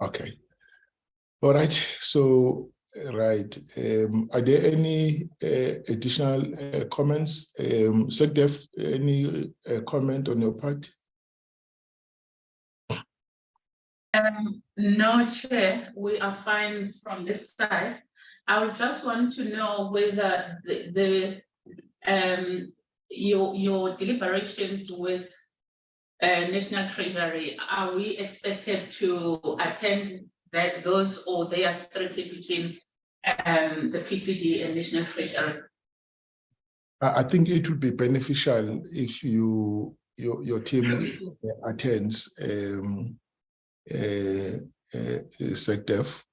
Okay. All right. So, right. Are there any additional comments? SecDef, any comment on your part? No, Chair, we are fine from this side. I would just want to know whether your deliberations with National Treasury, are we expected to attend those, or they are strictly between the PCD and National Treasury? I think it would be beneficial if your team attends SecDef,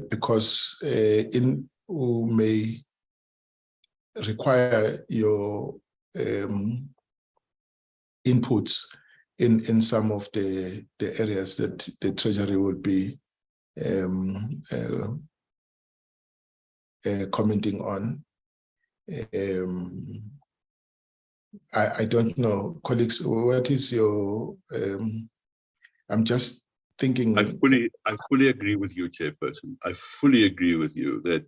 because who may require your inputs in some of the areas that the Treasury will be commenting on. I don't know, colleagues, what is your, I'm just thinking. I fully agree with you, Chairperson. I fully agree with you that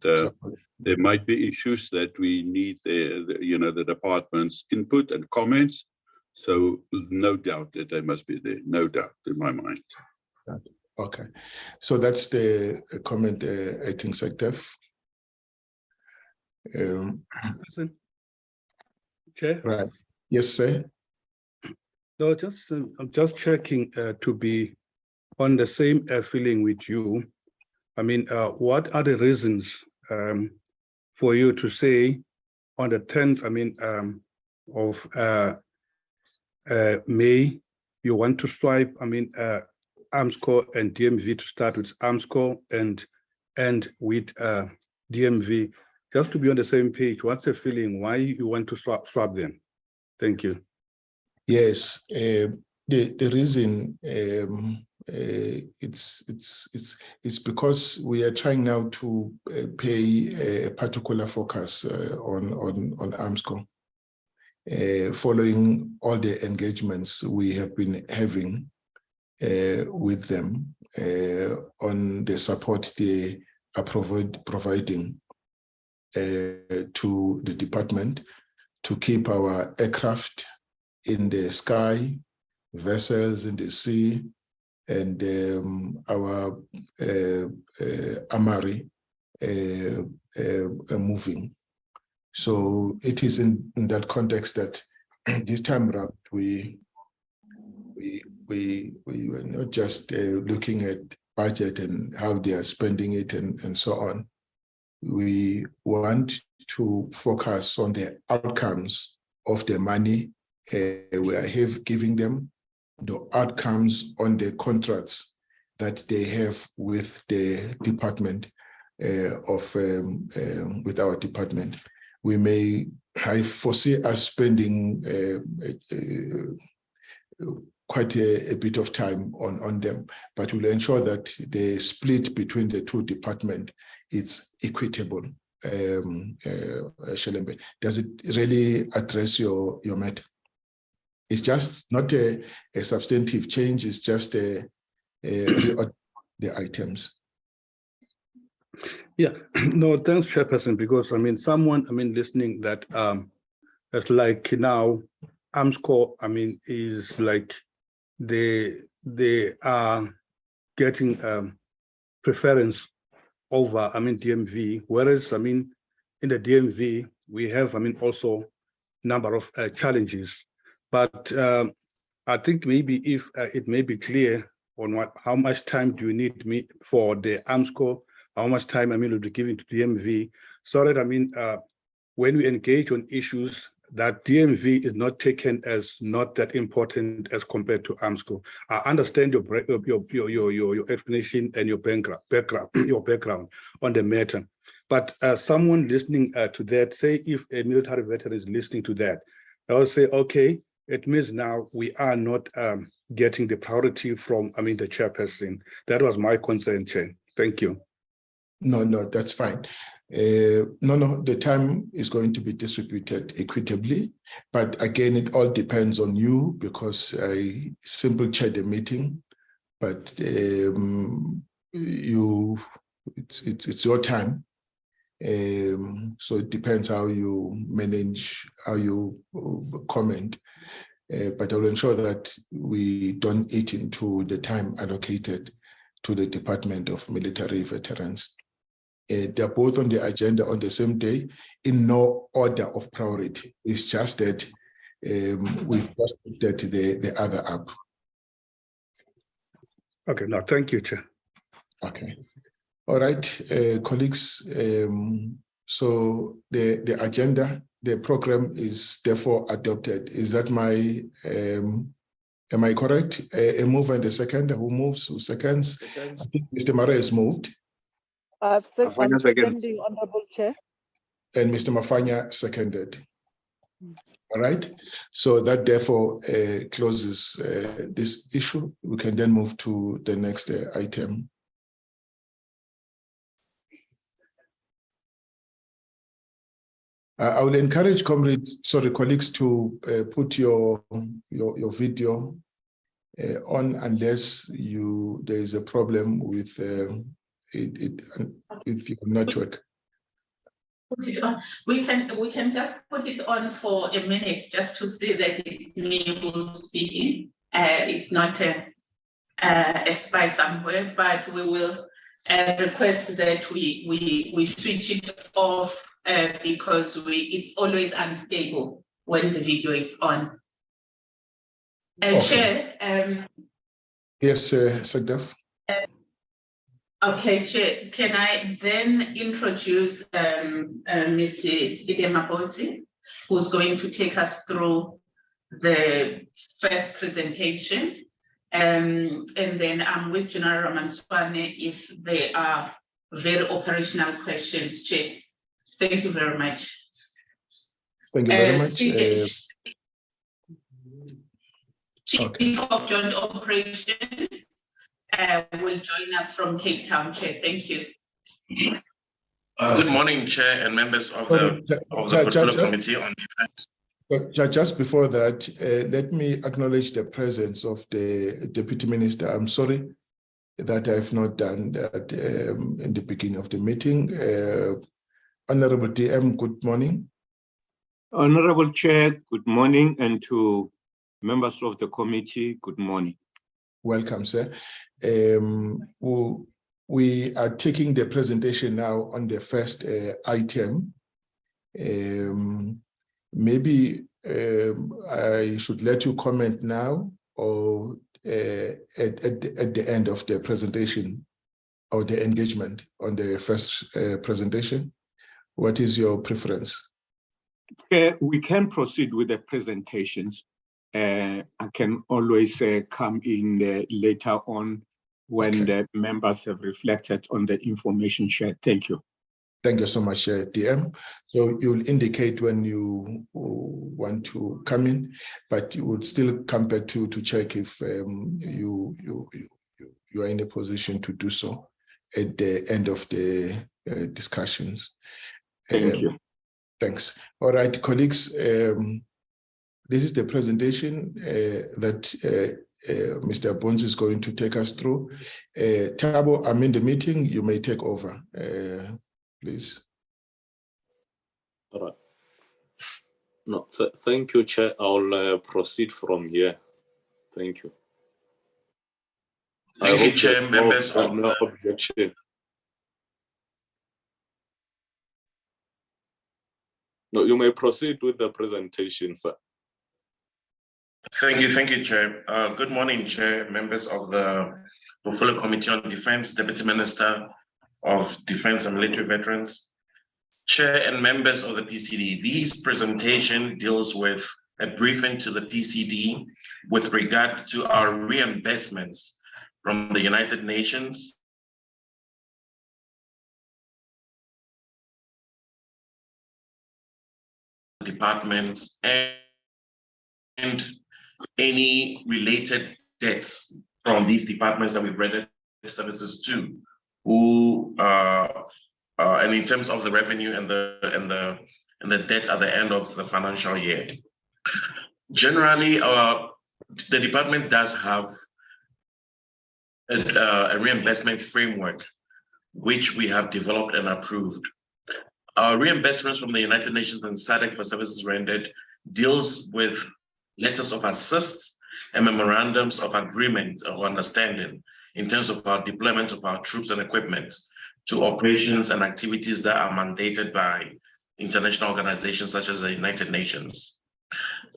there might be issues that we need the department's input and comments. So no doubt that they must be there, no doubt in my mind. Okay, so that's the comment, I think, SecDef. Chair? Right. Yes, sir. No, I'm just checking to be on the same feeling with you. I mean, what are the reasons for you to say on the 10th, of May, you want to swipe, AMSCO and DMV, to start with AMSCO and end with DMV, just to be on the same page? What's the feeling? Why you want to swap them? Thank you. Yes, the reason it's because we are trying now to pay a particular focus on AMSCO, following all the engagements we have been having with them on the support they are providing to the department to keep our aircraft in the sky, vessels in the sea, and our armory moving. So it is in that context that this time around we were not just looking at budget and how they are spending it and so on. We want to focus on the outcomes of the money we are giving them, the outcomes on the contracts that they have with the department with our department. I foresee us spending quite a bit of time on them, but we'll ensure that the split between the two departments is equitable. Shelembe, does it really address your matter? It's just not a substantive change, it's just the items. Yeah, no, thanks, Chairperson, because someone listening that it's like now AMSCO is like they are getting preference over DMV, whereas in the DMV we have also number of challenges. But I think maybe if it may be clear on how much time do you need for the AMSCO, how much time will be given to DMV, so that when we engage on issues, that DMV is not taken as not that important as compared to AMSCO. I understand your explanation and your background on the matter, but someone listening to that, say if a military veteran is listening to that, I will say, okay, it means now we are not getting the priority from the chairperson. That was my concern, Chair. Thank you. No, that's fine. No, the time is going to be distributed equitably, but again, it all depends on you, because I simply chair the meeting. but it's your time. So it depends how you manage, how you comment. But I will ensure that we don't eat into the time allocated to the Department of Military Veterans. They're both on the agenda on the same day in no order of priority. It's just that we've just lifted the other up. Okay, no, thank you, Chair. Okay. All right, colleagues. So the agenda, the program is therefore adopted. Is that my, am I correct? A mover and a second. Who moves? Who seconds? I think Mr. Mara has moved. I'm seconding, Honorable Chair. And Mr. Mafanya seconded. All right. So that therefore closes this issue. We can then move to the next item. I will encourage colleagues to put your video on unless there is a problem with with your network. Put it on. We can just put it on for a minute just to see that it's me who's speaking. It's not a spy somewhere, but we will request that we switch it off because it's always unstable when the video is on. Okay. Chair. Yes, Sagdaf. Okay, Chair, can I then introduce Mr. Idemabonzi, who's going to take us through the first presentation, and then I'm with General Ramanswane if there are very operational questions, Chair. Thank you very much. Thank you very much. Chief of Joint Operations will join us from Cape Town, Chair. Thank you. Good morning, Chair and members of the Portfolio Committee on Defense. Just before that, let me acknowledge the presence of the Deputy Minister. I'm sorry that I've not done that in the beginning of the meeting. Honorable DM, good morning. Honorable Chair, good morning, and to members of the committee, good morning. Welcome, sir. We are taking the presentation now on the first item. Maybe I should let you comment now or at the end of the presentation or the engagement on the first presentation. What is your preference? We can proceed with the presentations. I can always come in later on when the members have reflected on the information shared. Thank you. Thank you so much, DM. So you'll indicate when you want to come in, but you would still come back to check if you are in a position to do so at the end of the discussions. Thank you. Thanks. All right, colleagues. This is the presentation that Mr. Bonzi is going to take us through. Tabo, I'm in the meeting. You may take over, please. All right. No, thank you, Chair. I'll proceed from here. Thank you. Thank you, Chair. Members of no objection. No, you may proceed with the presentation, sir. Thank you, Chair. Good morning, Chair, members of the Portfolio Committee on Defense, Deputy Minister of Defense and Military Veterans, Chair and members of the PCD. This presentation deals with a briefing to the PCD with regard to our reimbursements from the United Nations departments and any related debts from these departments that we've rendered services to, who and in terms of the revenue and the debt at the end of the financial year. Generally, the department does have a reimbursement framework, which we have developed and approved. Our reimbursements from the United Nations and SADC for services rendered deals with letters of assist and memorandums of agreement or understanding in terms of our deployment of our troops and equipment to operations and activities that are mandated by international organizations such as the United Nations.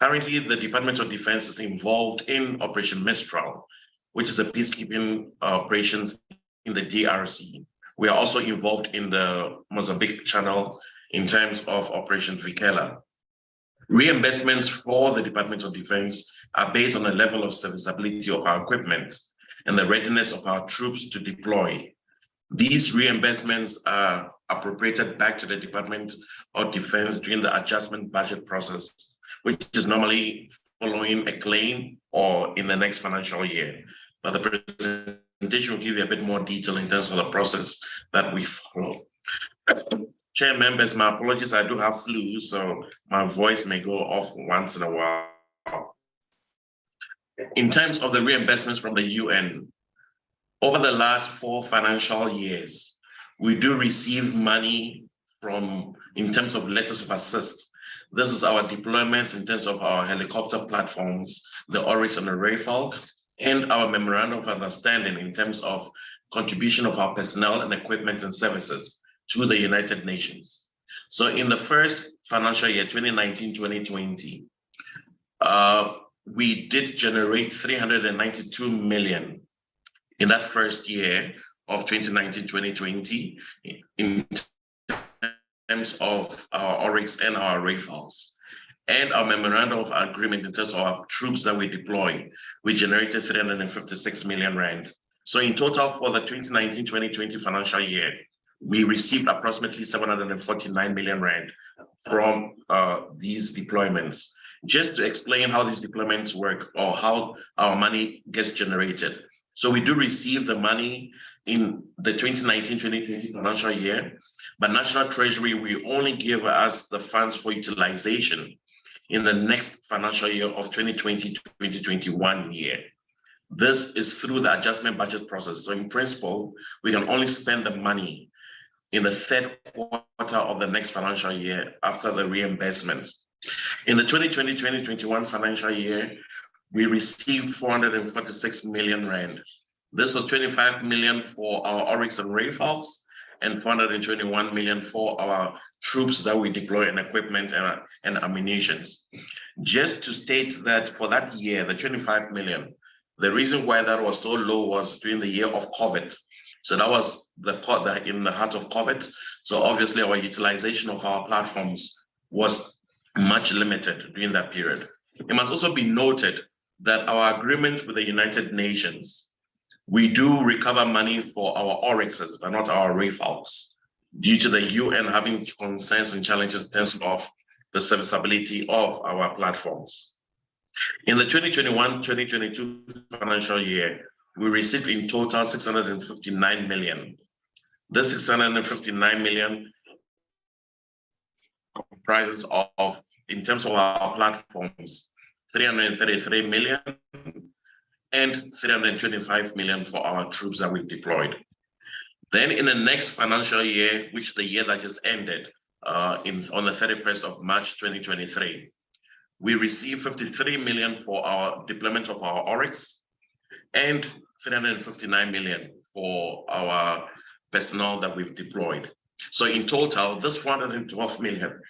Currently, the Department of Defense is involved in Operation Mistral, which is a peacekeeping operations in the DRC. We are also involved in the Mozambique Channel in terms of Operation Vikela. Reimbursements for the Department of Defense are based on the level of serviceability of our equipment and the readiness of our troops to deploy. These reimbursements are appropriated back to the Department of Defense during the adjustment budget process, which is normally following a claim or in the next financial year. But the presentation will give you a bit more detail in terms of the process that we follow. Chair members, my apologies, I do have flu, so my voice may go off once in a while. In terms of the reimbursements from the UN, over the last 4 financial years, we do receive money in terms of letters of assist. This is our deployments in terms of our helicopter platforms, the Oryx and the Rafale, and our memorandum of understanding in terms of contribution of our personnel and equipment and services to the United Nations. So in the first financial year, 2019-2020, we did generate 392 million in that first year of 2019-2020 in terms of our Oryx and our Rafales. And our memorandum of agreement in terms of our troops that we deploy, we generated 356 million rand. So in total for the 2019-2020 financial year, we received approximately 749 million rand from these deployments. Just to explain how these deployments work or how our money gets generated. So we do receive the money in the 2019-2020 financial year, but National Treasury will only give us the funds for utilization in the next financial year of 2020-2021 year. This is through the adjustment budget process. So in principle, we can only spend the money in the 3rd quarter of the next financial year after the reimbursement. In the 2020-2021 financial year, we received 446 million rand. This was 25 million for our Oryx and Rafales and 421 million for our troops that we deploy and equipment and ammunition. Just to state that for that year, the 25 million, the reason why that was so low was during the year of COVID. So that was in the heart of COVID. So obviously our utilization of our platforms was much limited during that period. It must also be noted that our agreement with the United Nations, we do recover money for our Oryxes, but not our Rafales, due to the UN having concerns and challenges in terms of the serviceability of our platforms. In the 2021-2022 financial year, we received in total 659 million. This 659 million comprises of, in terms of our platforms, 333 million and 325 million for our troops that we've deployed. Then in the next financial year, which the year that just ended on the 31st of March 2023, we received 53 million for our deployment of our Oryx and 359 million for our personnel that we've deployed. So in total, this 412 million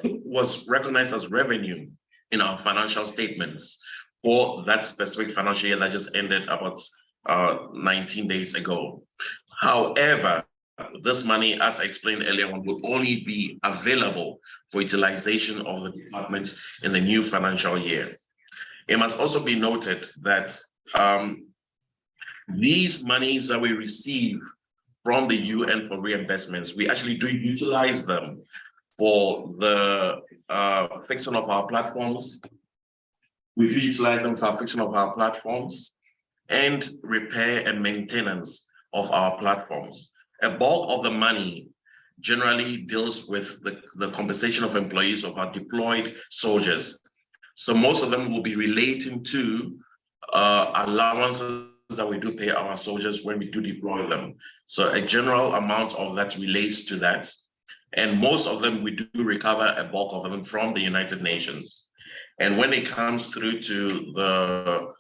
was recognized as revenue in our financial statements for that specific financial year that just ended about 19 days ago. However, this money, as I explained earlier on, will only be available for utilization of the department in the new financial year. It must also be noted that these monies that we receive from the UN for reimbursements, we actually do utilize them for the fixing of our platforms. We do utilize them for fixing of our platforms and repair and maintenance of our platforms. A bulk of the money generally deals with the compensation of employees of our deployed soldiers. So most of them will be relating to allowances that we do pay our soldiers when we do deploy them. So a general amount of that relates to that. And most of them, we do recover a bulk of them from the United Nations. And when it comes through to the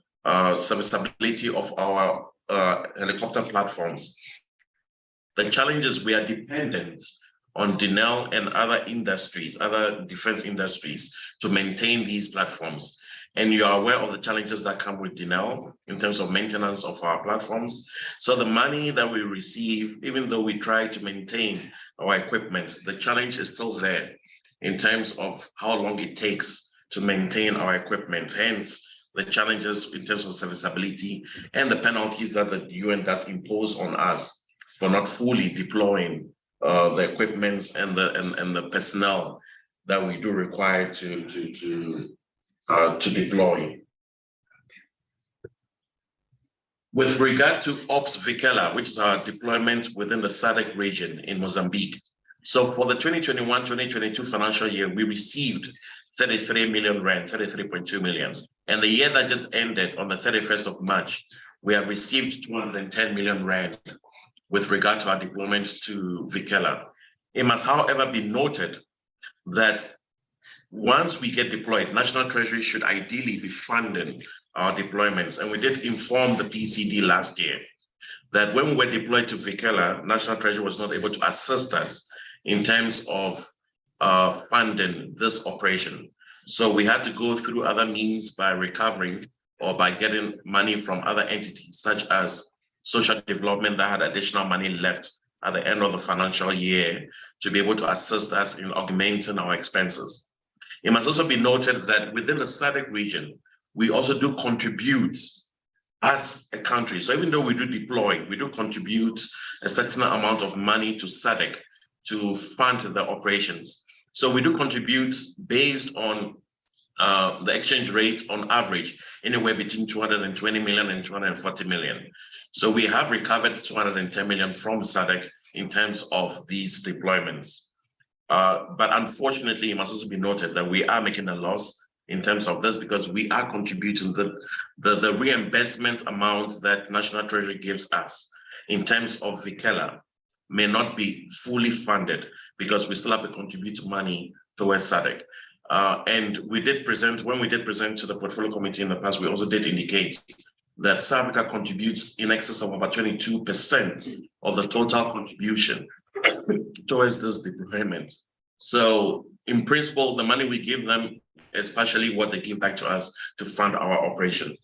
serviceability of our helicopter platforms, the challenge is we are dependent on Denel and other industries, other defense industries, to maintain these platforms. And you are aware of the challenges that come with Denel in terms of maintenance of our platforms. So the money that we receive, even though we try to maintain our equipment, the challenge is still there in terms of how long it takes to maintain our equipment. Hence, the challenges in terms of serviceability and the penalties that the UN does impose on us for not fully deploying the equipment and the personnel that we do require to deploy. With regard to Ops Vikela, which is our deployment within the SADC region in Mozambique. So for the 2021-2022 financial year, we received 33 million rand, 33.2 million. And the year that just ended on the 31st of March, we have received 210 million rand with regard to our deployment to Vikela. It must, however, be noted that once we get deployed, National Treasury should ideally be funding our deployments. And we did inform the PCD last year that when we were deployed to Vikela, National Treasury was not able to assist us in terms of funding this operation. So we had to go through other means by recovering or by getting money from other entities, such as social development that had additional money left at the end of the financial year to be able to assist us in augmenting our expenses. It must also be noted that within the SADC region, we also do contribute as a country. So even though we do deploy, we do contribute a certain amount of money to SADC to fund the operations. So we do contribute based on the exchange rate on average, anywhere between 220 million and 240 million. So we have recovered 210 million from SADC in terms of these deployments. But unfortunately, it must also be noted that we are making a loss in terms of this because we are contributing the reimbursement amount that National Treasury gives us in terms of Vikela may not be fully funded because we still have to contribute money towards SADC. And we did present, when we did present to the portfolio committee in the past, we also did indicate that South Africa contributes in excess of about 22% of the total contribution towards this deployment. So in principle, the money we give them is partially what they give back to us to fund our operation.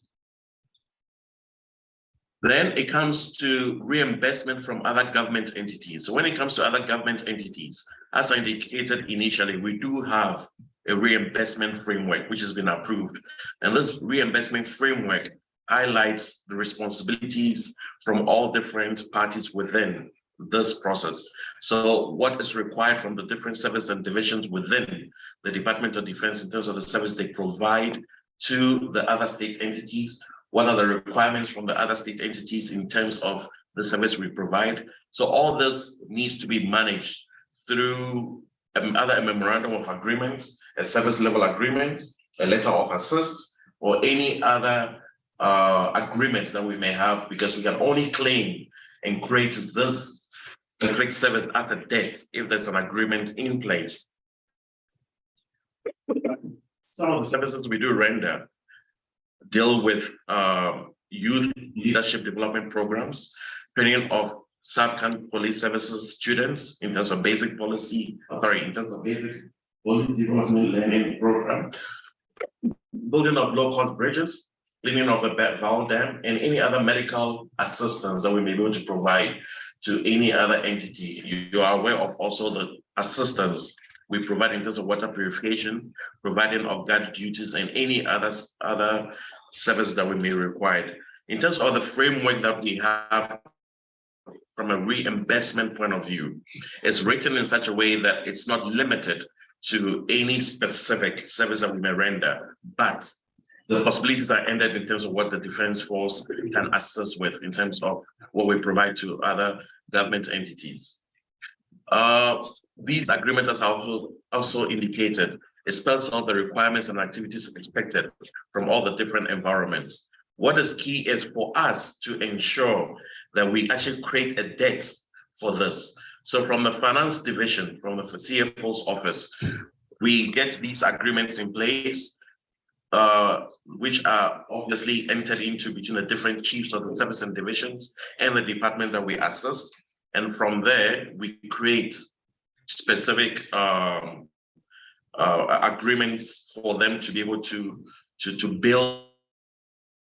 Then it comes to reimbursement from other government entities. So when it comes to other government entities, as I indicated initially, we do have a reimbursement framework which has been approved. And this reimbursement framework highlights the responsibilities from all different parties within this process. So what is required from the different services and divisions within the Department of Defense in terms of the service they provide to the other state entities? What are the requirements from the other state entities in terms of the service we provide? So all this needs to be managed through either a memorandum of agreement, a service level agreement, a letter of assist, or any other agreement that we may have, because we can only claim and create this specific service at a debt if there's an agreement in place. Some of the services we do render deal with youth leadership development programs, training of sub-camp police services students in terms of basic policy, in terms of basic policy development learning program, building of low-cost bridges, cleaning of the Val Dam, and any other medical assistance that we may be able to provide to any other entity. You are aware of also the assistance we provide in terms of water purification, providing of guard duties, and any other service that we may require. In terms of the framework that we have from a reimbursement point of view, it's written in such a way that it's not limited to any specific service that we may render, but the possibilities are ended in terms of what the Defense Force can assist with in terms of what we provide to other government entities. These agreements are also indicated. It spells out the requirements and activities expected from all the different environments. What is key is for us to ensure that we actually create a debt for this. So from the finance division, from the CFO's office, we get these agreements in place, which are obviously entered into between the different chiefs of the service and divisions and the department that we assist. And from there, we create specific agreements for them to be able to build,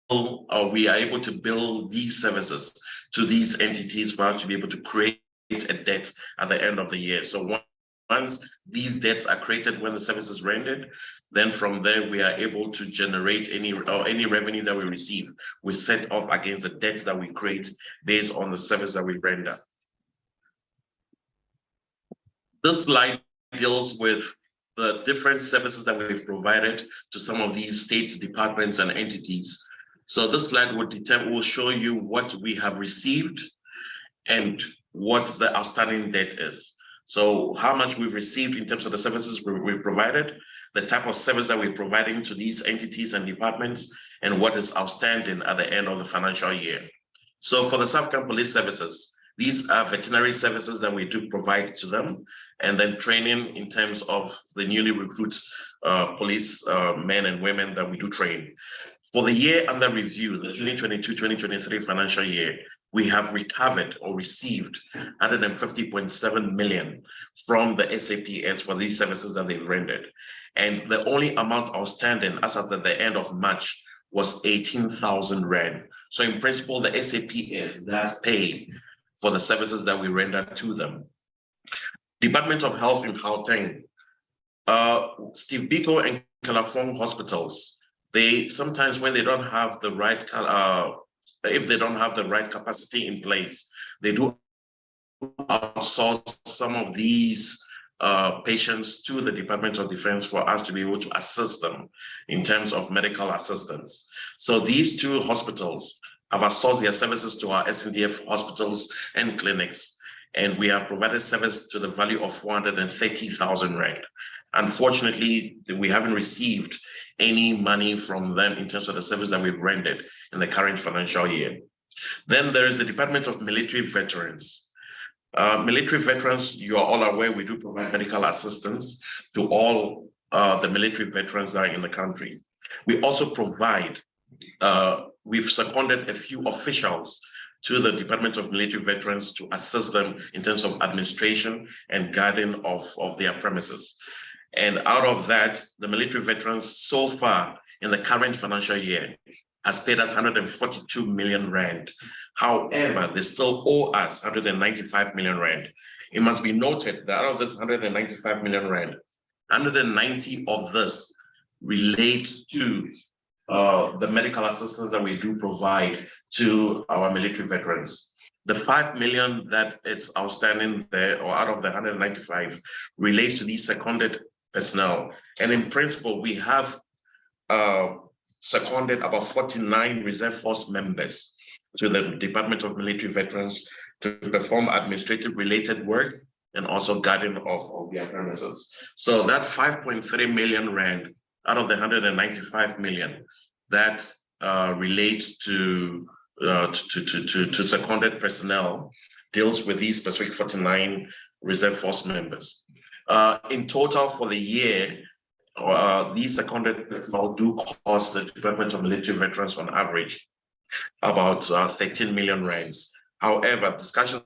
or we are able to build these services to these entities for us to be able to create a debt at the end of the year. So once these debts are created when the service is rendered, then from there we are able to generate any revenue that we receive. We set off against the debt that we create based on the service that we render. This slide deals with the different services that we've provided to some of these state departments and entities. So this slide will show you what we have received and what the outstanding debt is. So how much we've received in terms of the services we've provided, the type of service that we're providing to these entities and departments, and what is outstanding at the end of the financial year. So for the South-Camp Police Services, these are veterinary services that we do provide to them, and then training in terms of the newly recruited police men and women that we do train. For the year under review, the 2022-2023 financial year, we have recovered or received 150.7 million from the SAPS for these services that they've rendered. And the only amount outstanding as at the end of March was 18,000 Rand. So in principle, the SAPS does pay for the services that we render to them. Department of Health in Gauteng, Steve Biko and Kalafong hospitals, they sometimes, when they don't have the right, if they don't have the right capacity in place, they do outsource some of these patients to the Department of Defense for us to be able to assist them in terms of medical assistance. So these two hospitals have outsourced their services to our SNDF hospitals and clinics, and we have provided service to the value of 430,000 Rand. Unfortunately, we haven't received any money from them in terms of the service that we've rendered in the current financial year. Then there is the Department of Military Veterans. Military veterans, you are all aware, we do provide medical assistance to all the military veterans that are in the country. We also provide, we've seconded a few officials to the Department of Military Veterans to assist them in terms of administration and guarding of their premises. And out of that, the military veterans so far in the current financial year has paid us 142 million Rand. However, they still owe us 195 million Rand. It must be noted that out of this 195 million Rand, 190 of this relates to the medical assistance that we do provide to our military veterans. The 5 million that is outstanding there, or out of the 195, relates to these seconded personnel. And in principle, we have seconded about 49 reserve force members to the Department of Military Veterans to perform administrative related work and also guarding of their premises. So that 5.3 million Rand out of the 195 million that relates to seconded personnel deals with these specific 49 reserve force members. In total for the year, these seconded personnel do cost the Department of Military Veterans on average about 13 million Rands. However, discussions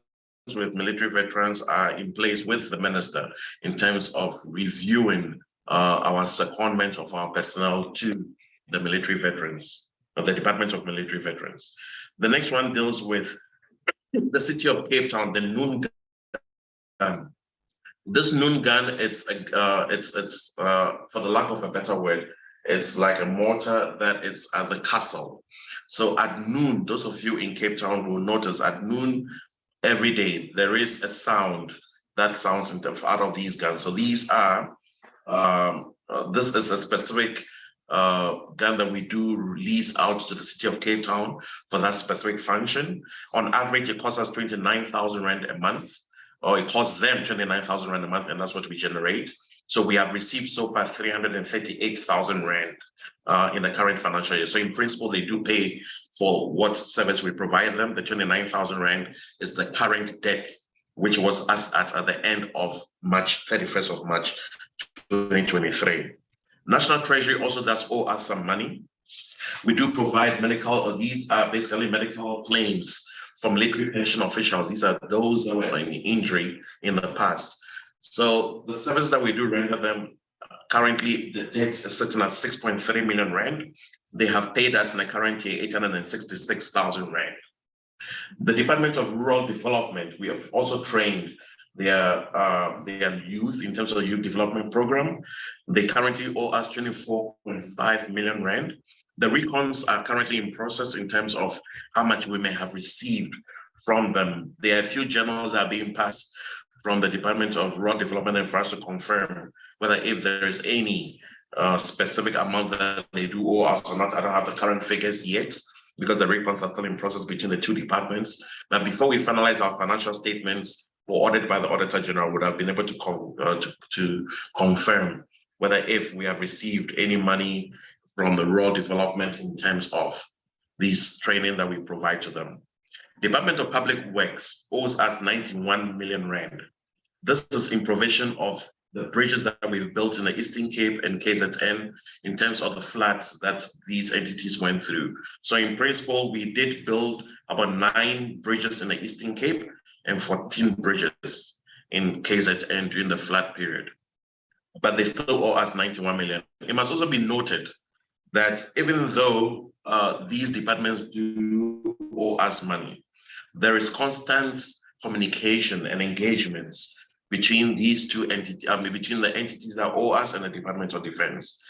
with military veterans are in place with the minister in terms of reviewing our secondment of our personnel to the military veterans, of the Department of Military Veterans. The next one deals with the city of Cape Town, the noon gun. This noon gun, it's for the lack of a better word, it's like a mortar that is at the castle. So at noon, those of you in Cape Town will notice at noon every day, there is a sound that sounds out of these guns. So these are, this is a specific gun that we do release out to the city of Cape Town for that specific function. On average, it costs us 29,000 Rand a month, or it costs them 29,000 Rand a month, and that's what we generate. So we have received so far 338,000 Rand in the current financial year. So in principle, they do pay for what service we provide them. The 29,000 Rand is the current debt, which was us at the end of March, 31st of March, 2023. National Treasury also does owe us some money. We do provide medical, these are basically medical claims from military pension officials. These are those that were in injury in the past. So the services that we do render them, currently the debt is sitting at 6.3 million Rand. They have paid us in the current year 866,000 Rand. The Department of Rural Development, we have also trained their youth in terms of the youth development program. They currently owe us 24.5 million Rand. The recons are currently in process in terms of how much we may have received from them. There are a few journals that are being passed from the Department of Rural Development and for us to confirm whether if there is any specific amount that they do owe us or not. I don't have the current figures yet because the recons are still in process between the two departments. But before we finalize our financial statements or audited by the Auditor General, would have been able to confirm whether if we have received any money from the rural development in terms of this training that we provide to them. Department of Public Works owes us 91 million Rand. This is in provision of the bridges that we've built in the Eastern Cape and KZN in terms of the floods that these entities went through. So in principle, we did build about 9 bridges in the Eastern Cape and 14 bridges in KZN during the flood period. But they still owe us 91 million. It must also be noted that even though these departments do owe us money, there is constant communication and engagements between these two entities, between the entities that owe us and the Department of Defense,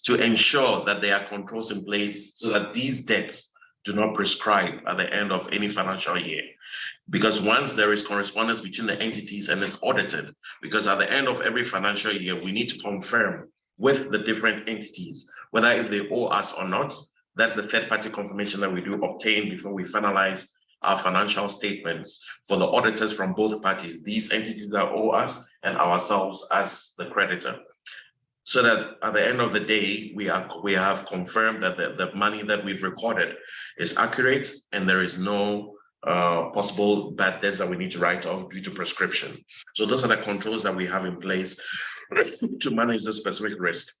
to ensure that there are controls in place so that these debts do not prescribe at the end of any financial year. Because once there is correspondence between the entities and it's audited, because at the end of every financial year, we need to confirm with the different entities whether if they owe us or not. That's the third-party confirmation that we do obtain before we finalize our financial statements for the auditors from both parties, these entities that owe us and ourselves as the creditor. So that at the end of the day, we have confirmed that the money that we've recorded is accurate and there is no possible bad debts that we need to write off due to prescription. So those are the controls that we have in place to manage the specific risk.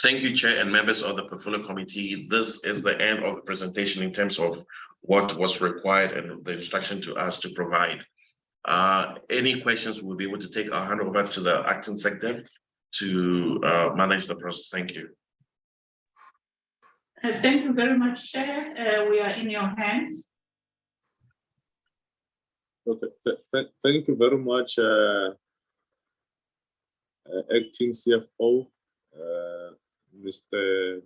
Thank you, Chair and members of the Portfolio Committee. This is the end of the presentation in terms of what was required and the instruction to us to provide. Any questions we'll be able to take. I'll hand over to the Acting Secretary to manage the process. Thank you. Thank you very much, Chair. We are in your hands. Okay. Thank you very much, Acting CFO, Mr.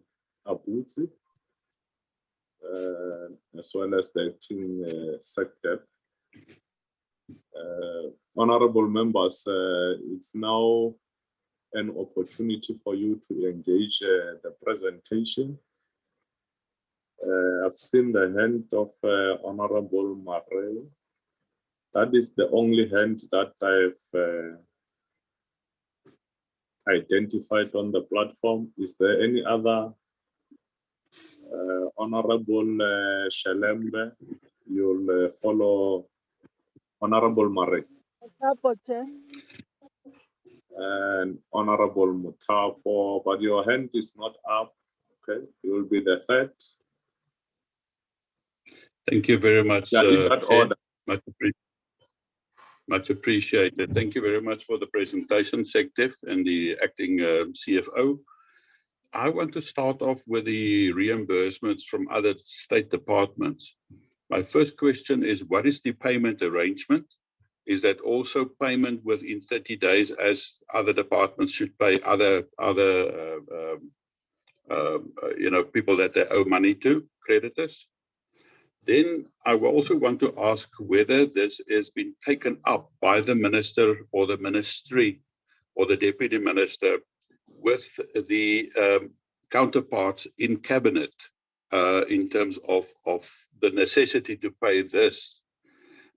Abuzi, as well as the Acting Secretary. Honorable members, it's now an opportunity for you to engage the presentation. I've seen the hand of Honorable Marrell. That is the only hand that I've identified on the platform. Is there any other? Honorable Shalembe, you'll follow Honorable Marrell. And Honorable Mutapo, but your hand is not up. Okay, you will be the third. Thank you very much. Yeah, in that order. Much appreciated. Thank you very much for the presentation, Secretary and the Acting CFO. I want to start off with the reimbursements from other state departments. My first question is, what is the payment arrangement? Is that also payment within 30 days as other departments should pay other people that they owe money to, creditors? Then I will also want to ask whether this has been taken up by the minister or the ministry or the deputy minister with the counterparts in cabinet in terms of the necessity to pay this.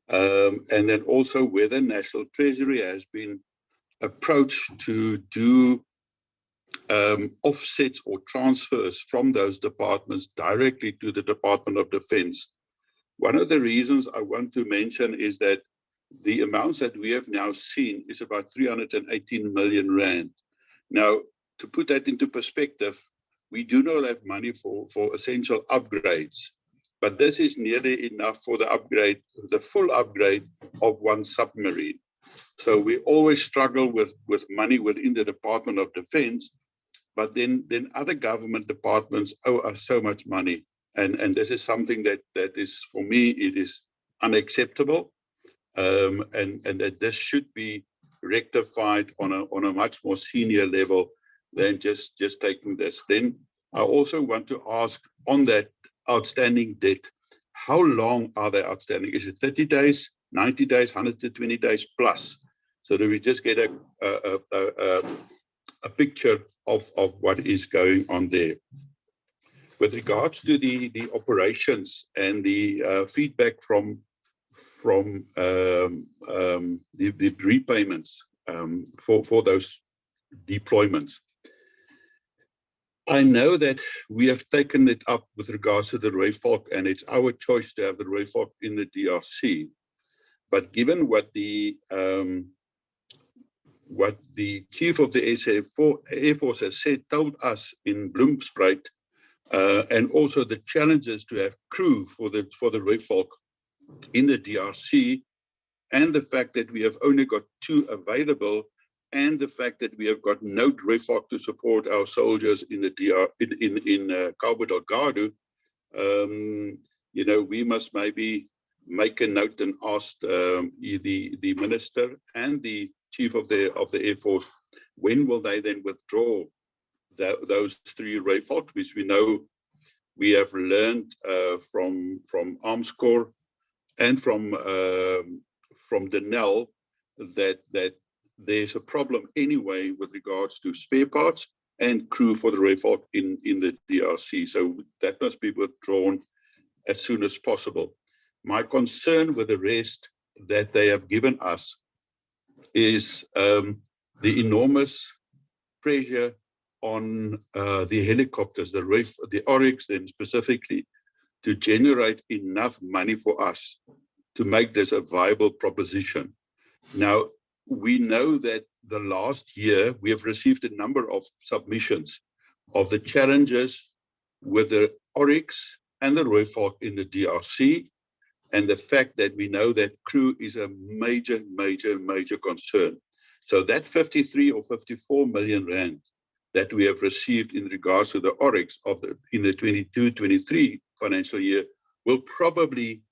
And then also whether National Treasury has been approach to do offsets or transfers from those departments directly to the Department of Defense. One of the reasons I want to mention is that the amounts that we have now seen is about 318 million rand. Now, to put that into perspective, we do not have money for essential upgrades, but this is nearly enough for the upgrade, the full upgrade of one submarine. So we always struggle with money within the Department of Defense, but then other government departments owe us so much money. And this is something that is, for me, it is unacceptable. And that this should be rectified on a much more senior level than just taking this. Then I also want to ask on that outstanding debt, how long are they outstanding? Is it 30 days, 90 days, 120 days plus? So that we just get a picture of what is going on there. With regards to the operations and the feedback from the repayments for those deployments, I know that we have taken it up with regards to the ROIFOC, and it's our choice to have the ROIFOC in the DRC. But given what the chief of the Air Force has told us in Bloemspruit, and also the challenges to have crew for the ROIFOC in the DRC, and the fact that we have only got 2 available, and the fact that we have got no ROIFOC to support our soldiers in the in Cabo Delgado, you know, we must maybe make a note and ask the minister and the chief of the Air Force, when will they then withdraw those 3 ROIFOCs, which we know we have learned from Arms Corps and from Denel that there's a problem anyway with regards to spare parts and crew for the ROIFOC in the DRC. So that must be withdrawn as soon as possible. My concern with the rest that they have given us is the enormous pressure on the helicopters, the Oryx then specifically, to generate enough money for us to make this a viable proposition. Now, we know that the last year we have received a number of submissions of the challenges with the Oryx and the ROIFOC in the DRC, and the fact that we know that crew is a major concern. So that 53 or 54 million rand that we have received in regards to the Oryx in the 22-23 financial year will probably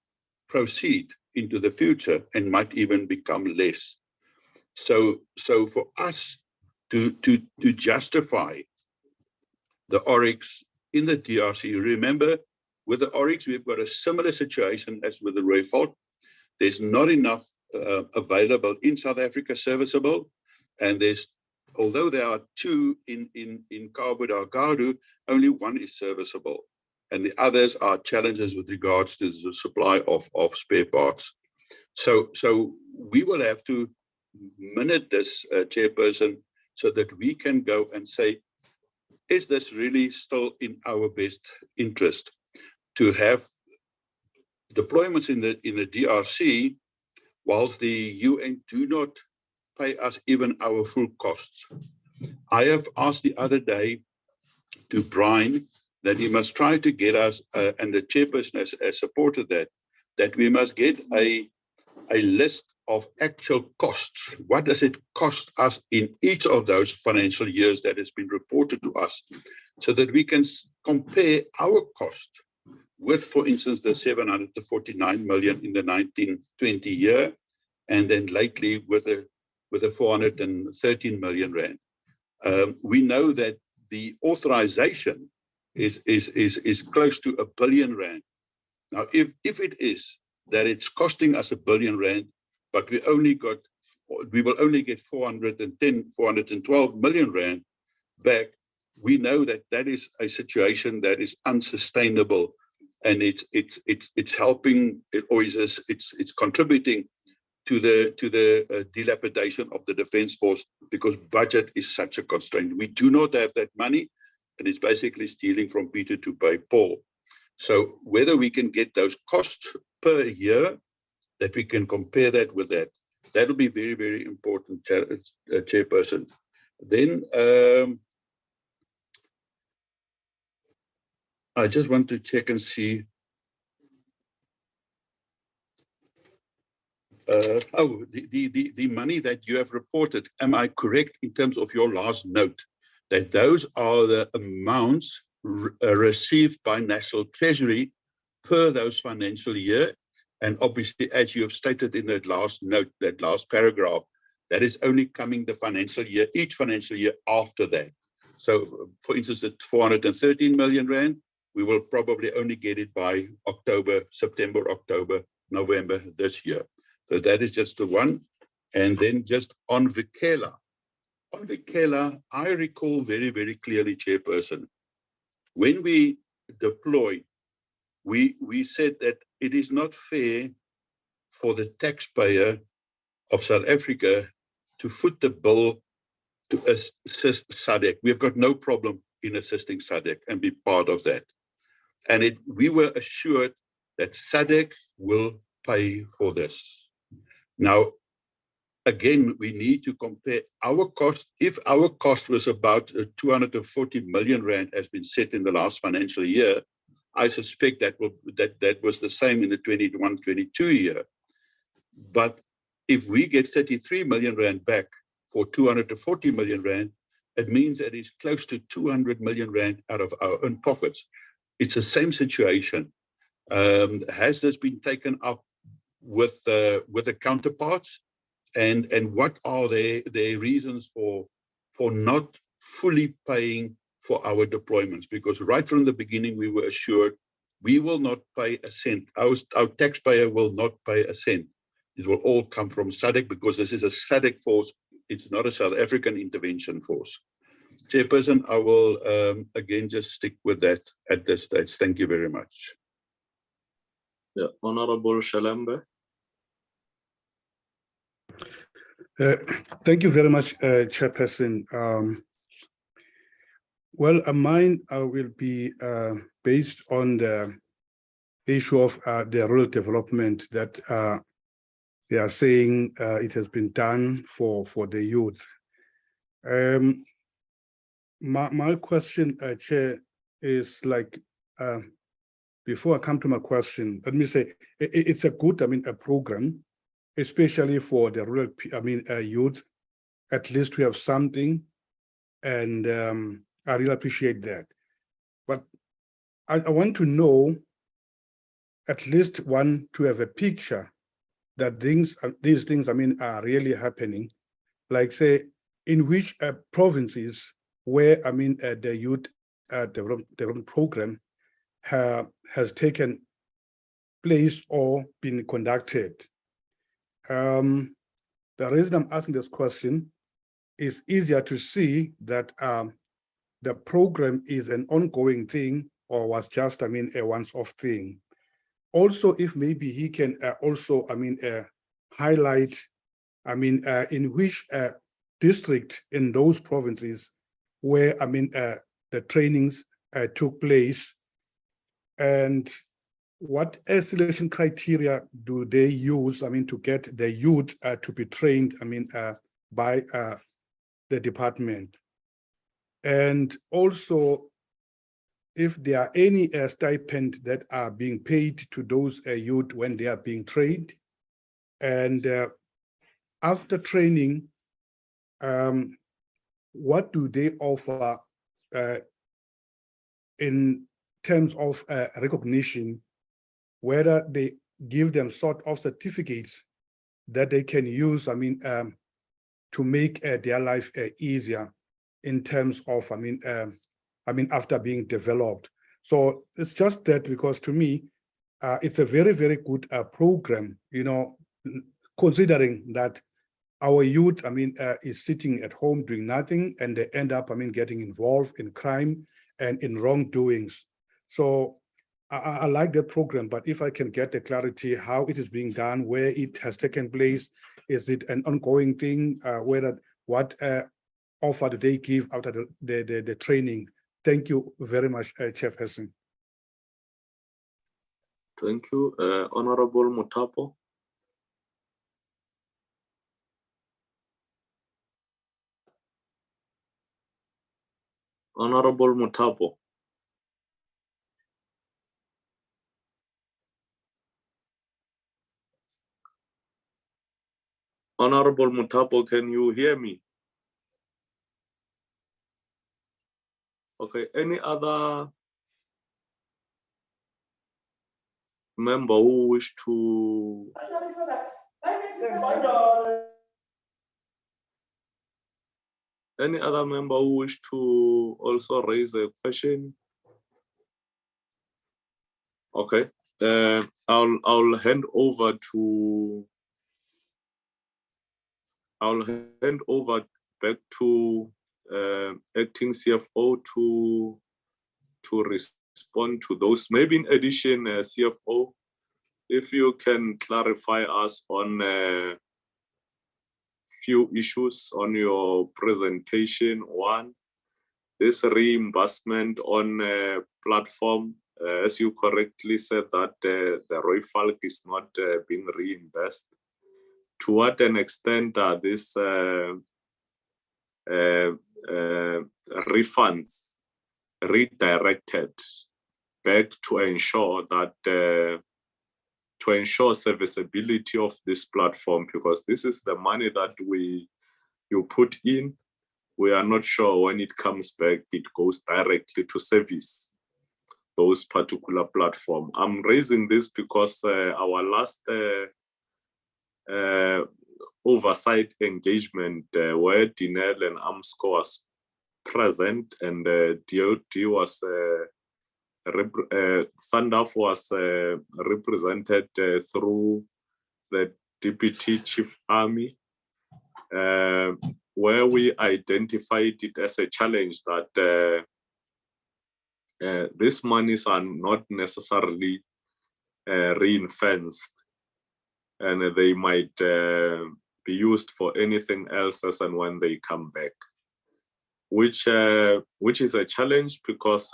proceed into the future and might even become less. So for us to justify the Oryx in the DRC, remember, with the Oryx, we've got a similar situation as with the ROIFOC. There's not enough available in South Africa serviceable, and although there are 2 in Cabo Delgado, only 1 is serviceable, and the others are challenges with regards to the supply of spare parts. So we will have to minute this, Chairperson, so that we can go and say, is this really still in our best interest to have deployments in the DRC, whilst the UN do not pay us even our full costs? I have asked the other day to Brian that he must try to get us, and the chairperson has supported that we must get a list of actual costs. What does it cost us in each of those financial years that has been reported to us, so that we can compare our cost with, for instance, the 749 million in the 1920 year, and then lately with the 413 million rand. We know that the authorization is close to 1 billion rand. Now, if it is that it's costing us 1 billion rand, but we will only get 412 million rand back, we know that is a situation that is unsustainable, and it's helping, or it's contributing to the dilapidation of the Defence Force because budget is such a constraint. We do not have that money, and it's basically stealing from Peter to pay Paul. So whether we can get those costs per year, that we can compare that with that, that'll be very, very important, Chairperson. Then I just want to check and see. The money that you have reported, am I correct in terms of your last note, that those are the amounts received by National Treasury per those financial year? And obviously, as you have stated in that last note, that last paragraph, that is only coming the financial year, each financial year after that. So, for instance, at 413 million rand, we will probably only get it by October, September, October, November this year. So that is just the one. And then just on Vikela. On Vikela, I recall very, very clearly, Chairperson, when we deploy, we said that it is not fair for the taxpayer of South Africa to foot the bill to assist SADC. We have got no problem in assisting SADC and be part of that. And we were assured that SADC will pay for this. Now, again, we need to compare our cost. If our cost was about 240 million rand has been set in the last financial year, I suspect that was the same in the 21-22 year. But if we get 33 million rand back for 240 million rand, it means that it's close to 200 million rand out of our own pockets. It's the same situation. Has this been taken up with the counterparts? And what are their reasons for not fully paying for our deployments? Because right from the beginning, we were assured we will not pay a cent. Our taxpayer will not pay a cent. It will all come from SADC because this is a SADC force. It's not a South African intervention force. Chairperson, I will again just stick with that at this stage. Thank you very much. Yeah, Honorable Shalembe. Thank you very much, Chairperson. Well, mine will be based on the issue of the rural development that they are saying it has been done for the youth. My question, Chair, is like, before I come to my question, let me say it's a good, a program, especially for the rural, youth. At least we have something, and I really appreciate that. But I want to know, at least to have a picture that these things, are really happening. Like say, in which provinces where, the youth development program has taken place or been conducted. The reason I'm asking this question is easier to see that the program is an ongoing thing or was just, a once-off thing. Also, if maybe he can also, highlight, in which district in those provinces where, the trainings took place, and what selection criteria do they use, to get the youth to be trained, by the department? And also, if there are any stipend that are being paid to those youth when they are being trained, and after training, what do they offer in terms of recognition, whether they give them sort of certificates that they can use, to make their life easier in terms of, after being developed. So it's just that, because to me, it's a very, very good program, considering that our youth, is sitting at home doing nothing, and they end up, getting involved in crime and in wrongdoings. So I like that program, but if I can get the clarity how it is being done, where it has taken place, is it an ongoing thing? What offer do they give after the training? Thank you very much, Chairperson. Thank you, Honorable Mutapo. Honorable Mutapo. Honorable Mutapo, can you hear me? Okay, any other member who wish to also raise a question? Okay, I'll hand over back to acting CFO to respond to those. Maybe in addition, CFO, if you can clarify us on a few issues on your presentation. One, this reimbursement on platform, as you correctly said that the Roy Falk is not being reimbursed. To what an extent are these refunds redirected back to ensure that to ensure serviceability of this platform, because this is the money that you put in. We are not sure when it comes back, it goes directly to service those particular platform. I'm raising this because our last oversight engagement where Dinel and AMSCO was present and DOD was SANDF was represented through the Deputy Chief Army, where we identified it as a challenge that these monies are not necessarily ring-fenced, and they might be used for anything else as and when they come back, which is a challenge because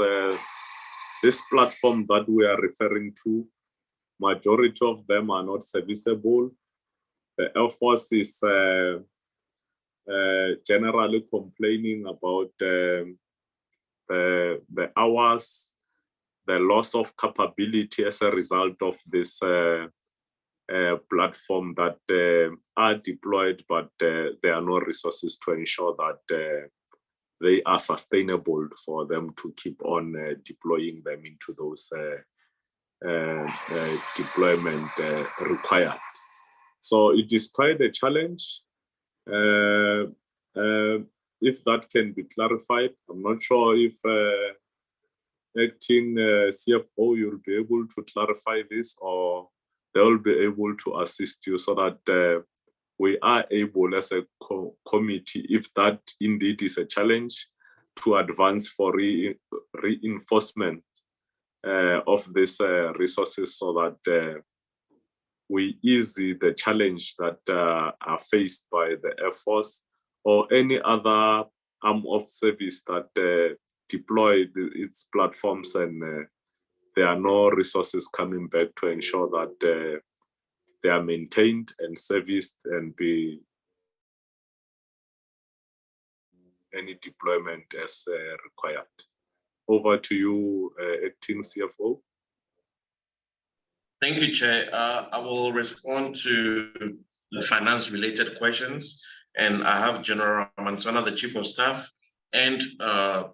this platform that we are referring to, majority of them are not serviceable. The Air Force is generally complaining about the hours, the loss of capability as a result of this platform that are deployed, but there are no resources to ensure that they are sustainable for them to keep on deploying them into those deployment required. So it is quite a challenge. If that can be clarified, I'm not sure if acting CFO, you'll be able to clarify this, or they'll be able to assist you so that we are able as a committee, if that indeed is a challenge, to advance for reinforcement of these resources so that we ease the challenge that are faced by the Air Force or any other arm of service that deploy its platforms and there are no resources coming back to ensure that they are maintained and serviced and be any deployment as required. Over to you, acting CFO. Thank you, Chair. I will respond to the finance-related questions, and I have General Mansana, the Chief of Staff, and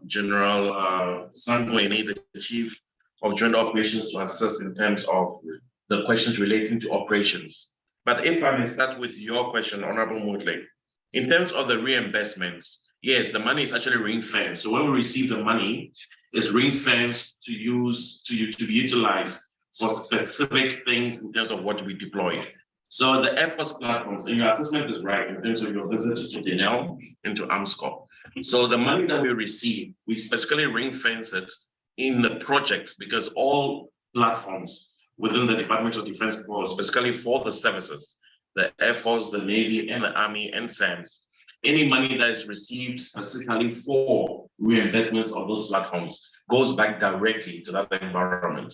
General Sandwene, the Chief of Joint Operations, to assist in terms of the questions relating to operations. But if I may start with your question, Honorable Motley, in terms of the reimbursements, yes, the money is actually ring-fenced. So when we receive the money, it's ring-fenced to be utilized for specific things in terms of what we deploy. So the Air Force platforms, and your assessment is right in terms of your visits to Denel and to AMSCO. So the money that we receive, we specifically ring-fence it in the project because all platforms within the Department of Defense, specifically for the services, the Air Force, the Navy, and the Army, and SANS. Any money that is received specifically for reimbursements of those platforms goes back directly to that environment.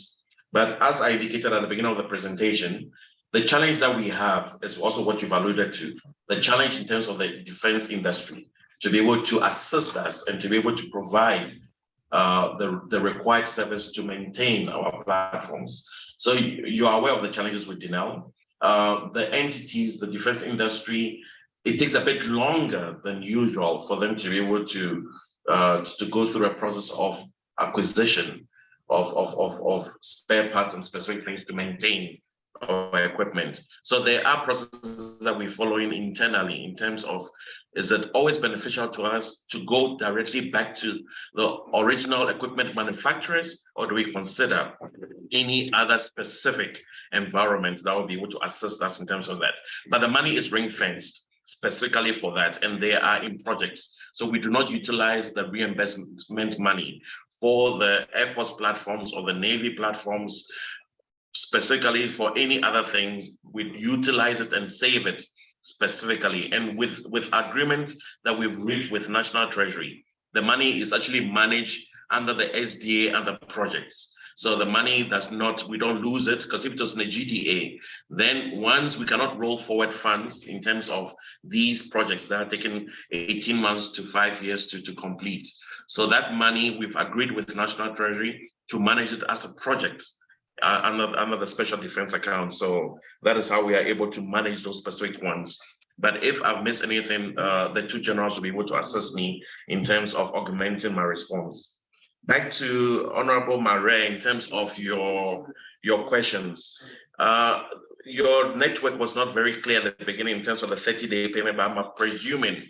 But as I indicated at the beginning of the presentation, the challenge that we have is also what you've alluded to, the challenge in terms of the defense industry, to be able to assist us and to be able to provide the required service to maintain our platforms. So you are aware of the challenges with Denel. The entities, the defense industry, it takes a bit longer than usual for them to be able to go through a process of acquisition of spare parts and specific things to maintain our equipment. So there are processes that we're following internally in terms of, is it always beneficial to us to go directly back to the original equipment manufacturers, or do we consider any other specific environment that will be able to assist us in terms of that? But the money is ring-fenced specifically for that, and they are in projects. So we do not utilize the reimbursement money for the Air Force platforms or the Navy platforms specifically for any other thing. We utilize it and save it specifically, and with agreements that we've reached with National Treasury, the money is actually managed under the SDA and the projects. So the money does not, we don't lose it, because if it was in the GDA, then once we cannot roll forward funds in terms of these projects that are taking 18 months to 5 years to complete. So that money, we've agreed with National Treasury to manage it as a project under the special defense account. So that is how we are able to manage those specific ones. But if I've missed anything, the two generals will be able to assist me in terms of augmenting my response. Back to Honorable Mare, in terms of your questions. Your network was not very clear at the beginning in terms of the 30-day payment, but I'm presuming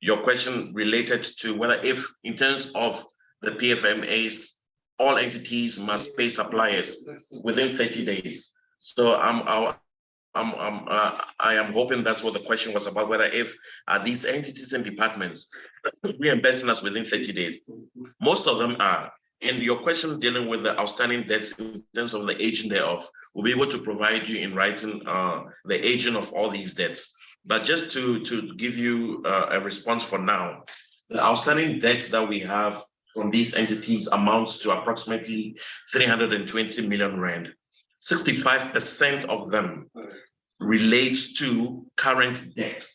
your question related to whether, if in terms of the PFMAs, all entities must pay suppliers within 30 days. So I am hoping that's what the question was about, whether if these entities and departments reimbursing us within 30 days. Most of them are. And your question dealing with the outstanding debts in terms of the aging thereof, we'll be able to provide you in writing the aging of all these debts. But just to give you a response for now, the outstanding debts that we have from these entities amounts to approximately 320 million rand. 65% of them relates to current debt,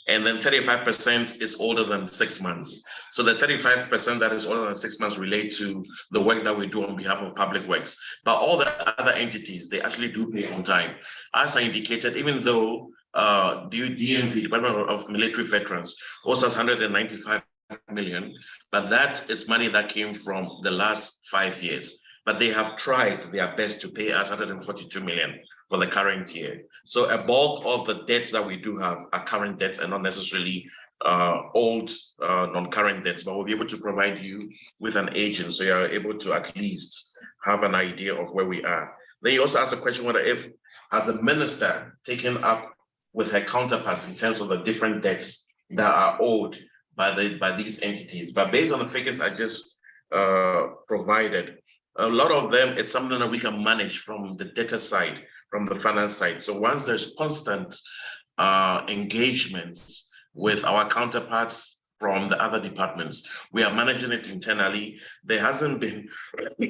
and then 35% is older than 6 months. So the 35% that is older than 6 months relate to the work that we do on behalf of public works. But all the other entities, they actually do pay on time. As I indicated, even though DMV, Department of Military Veterans, owes us 195 million, but that is money that came from the last 5 years. But they have tried their best to pay us 142 million for the current year. So a bulk of the debts that we do have are current debts and not necessarily old non-current debts, but we'll be able to provide you with an agent so you're able to at least have an idea of where we are. Then you also asked a question whether, if as a minister taken up with her counterparts in terms of the different debts that are owed by these entities. But based on the figures I just provided, a lot of them, it's something that we can manage from the debtor side, from the finance side. So once there's constant engagements with our counterparts from the other departments, we are managing it internally. There hasn't been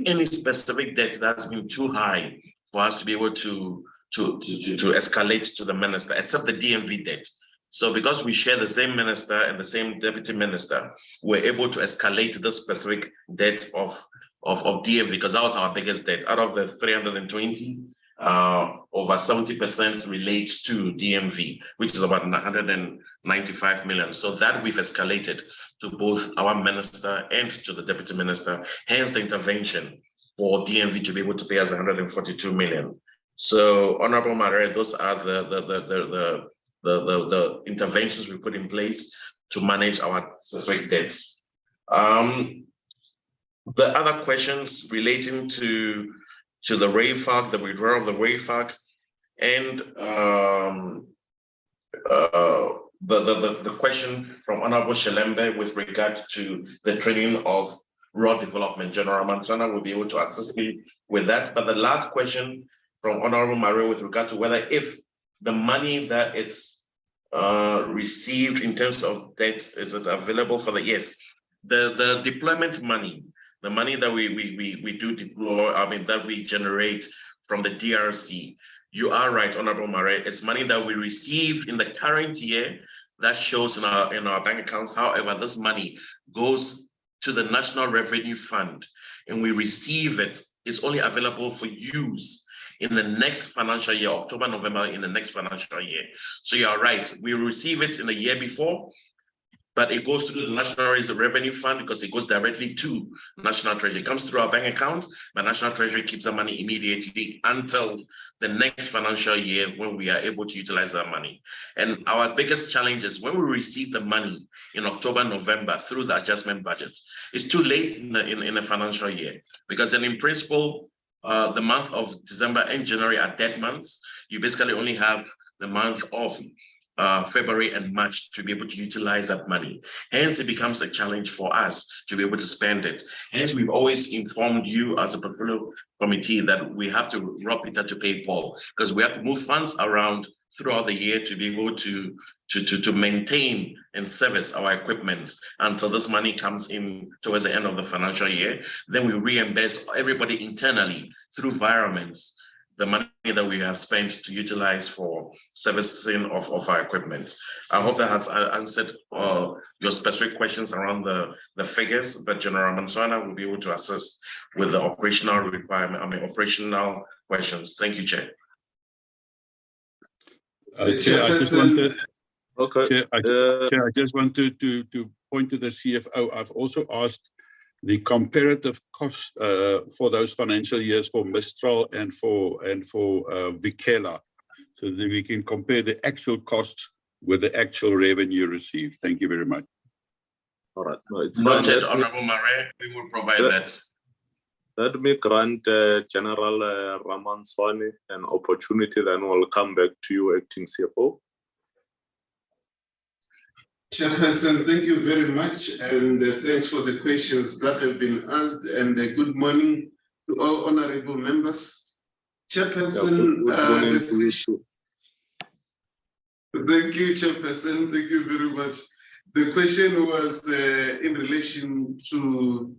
any specific debt that's been too high for us to be able to escalate to the minister, except the DMV debt. So because we share the same minister and the same deputy minister, we're able to escalate the specific debt of DMV, because that was our biggest debt. Out of the 320, over 70% relates to DMV, which is about 195 million. So that we've escalated to both our minister and to the deputy minister, hence the intervention for DMV to be able to pay us 142 million. So Honorable Mare, those are the interventions we put in place to manage our specific debts. The other questions relating to the RAFAC, the withdrawal of the RAFAC, and the question from Honorable Shelembe with regard to the training of rural development. General Mansana will be able to assist me with that. But the last question from Honorable Maria with regard to whether if the money that it's received in terms of debt, is it available for the, yes, the deployment money, the money that we do deploy, I mean, that we generate from the DRC. You are right, Honorable Maria, it's money that we received in the current year that shows in our bank accounts. However, this money goes to the National Revenue Fund and we receive it. It's only available for use in the next financial year, October, November, in the next financial year. So you are right, we receive it in the year before, but it goes to the National Revenue Fund because it goes directly to National Treasury. It comes through our bank account, but National Treasury keeps the money immediately until the next financial year when we are able to utilize that money. And our biggest challenge is when we receive the money in October, November through the adjustment budget, it's too late in the financial year, because then in principle, the month of December and January are dead months. You basically only have the month of February and March to be able to utilize that money. Hence, it becomes a challenge for us to be able to spend it. Hence, we've always informed you as a portfolio committee that we have to rob Peter to pay Paul, because we have to move funds around throughout the year to be able to maintain and service our equipment until this money comes in towards the end of the financial year. Then we reimburse everybody internally through environments the money that we have spent to utilize for servicing of our equipment. I hope that has answered your specific questions around the figures, but General Mansana will be able to assist with the operational requirement, operational questions. Thank you, Chair. Chair, I just wanted, Okay. Chair, I just wanted to point to the CFO. I've also asked the comparative cost for those financial years for Mistral and for Vikela, so that we can compare the actual costs with the actual revenue received. Thank you very much. All right. No, it's noted, Honorable Mare. We will provide that. Let me grant General Ramanswane an opportunity, then we'll come back to you, Acting CFO. Chairperson, thank you very much, and thanks for the questions that have been asked, and good morning to all honorable members. Chairperson, good morning to you. Thank you, Chairperson, thank you very much. The question was in relation to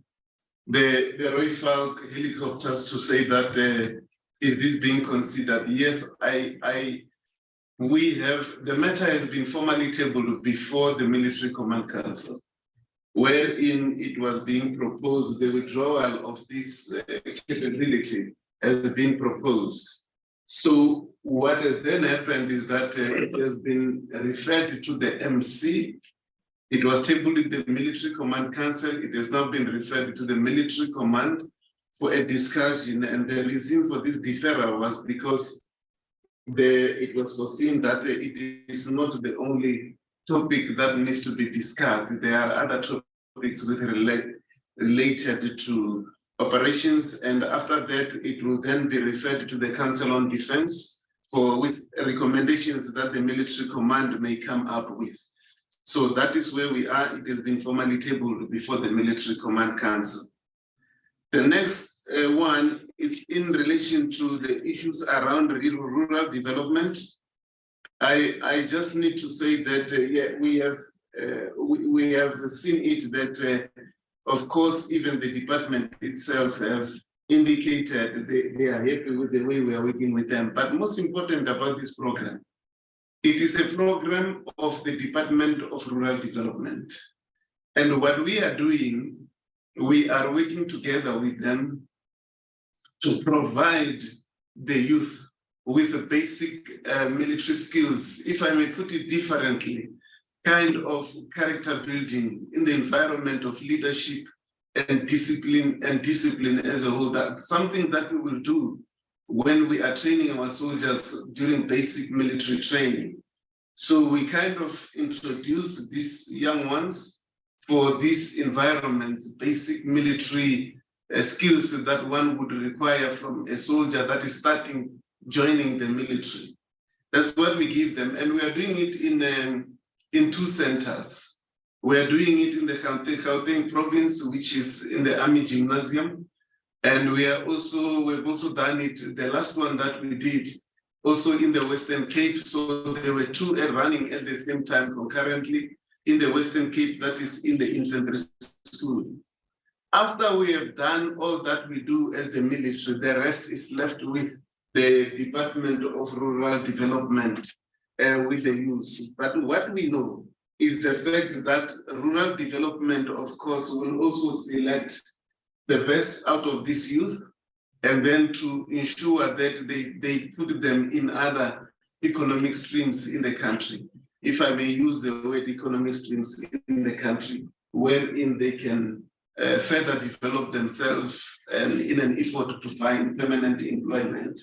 the Roy Falk helicopters, to say that is this being considered? Yes, we have, the matter has been formally tabled before the Military Command Council, wherein it was being proposed, the withdrawal of this capability has been proposed. So what has then happened is that it has been referred to the MC. It was tabled in the Military Command Council. It has now been referred to the Military Command for a discussion. And the reason for this deferral was because it was foreseen that it is not the only topic that needs to be discussed. There are other topics related to operations, and after that, it will then be referred to the Council on Defense with recommendations that the Military Command may come up with. So that is where we are. It has been formally tabled before the Military Command Council. The next one is in relation to the issues around rural development. I just need to say that yeah, we have seen it that of course even the department itself have indicated they are happy with the way we are working with them. But most important about this program, it is a program of the Department of Rural Development, and what we are doing, we are working together with them to provide the youth with the basic military skills, if I may put it differently, kind of character building in the environment of leadership and discipline as a whole. That's something that we will do when we are training our soldiers during basic military training. So we kind of introduce these young ones for this environment, basic military skills that one would require from a soldier that is joining the military. That's what we give them, and we are doing it in 2 centers. We are doing it in the Gauteng province, which is in the Army Gymnasium. And we've also done it, the last one that we did, also in the Western Cape. So there were two running at the same time concurrently in the Western Cape, that is in the infantry school. After we have done all that we do as the military, the rest is left with the Department of Rural Development with the youth. But what we know is the fact that rural development, of course, will also select the best out of this youth, and then to ensure that they put them in other economic streams in the country, if I may use the word economic streams in the country, wherein they can further develop themselves and in an effort to find permanent employment.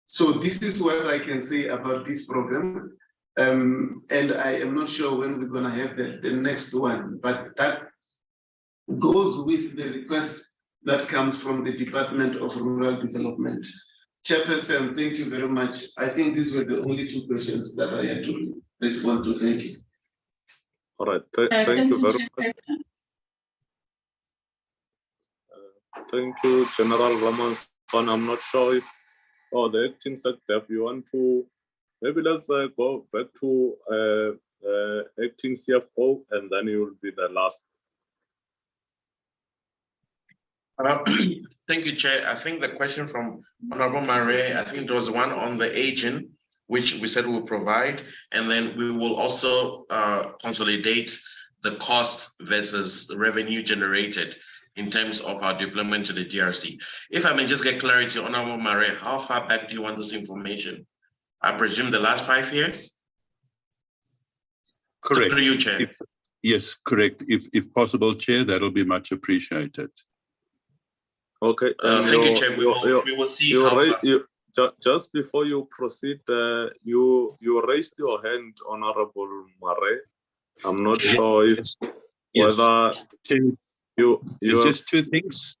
So this is what I can say about this program. And I am not sure when we're going to have the next one, but that goes with the request that comes from the Department of Rural Development. Chairperson, thank you very much. I think these were the only two questions that I had to respond to. Thank you. All right. Thank you very much. Thank you, General Ramanson. I'm not sure if the acting secretary, if you want to, maybe let's go back to acting CFO, and then you will be the last. Thank you, Chair. I think the question from Honorable Mare, I think there was one on the agent, which we said we'll provide, and then we will also consolidate the cost versus the revenue generated in terms of our deployment to the DRC. If I may just get clarity, Honorable Mare, how far back do you want this information? I presume the last 5 years? Correct. So through you, Chair. Yes, correct. If possible, Chair, that'll be much appreciated. Okay. Thank you, Chair. We will see how just before you proceed, you raised your hand, Honorable Mare. I'm not sure if whether It's just two things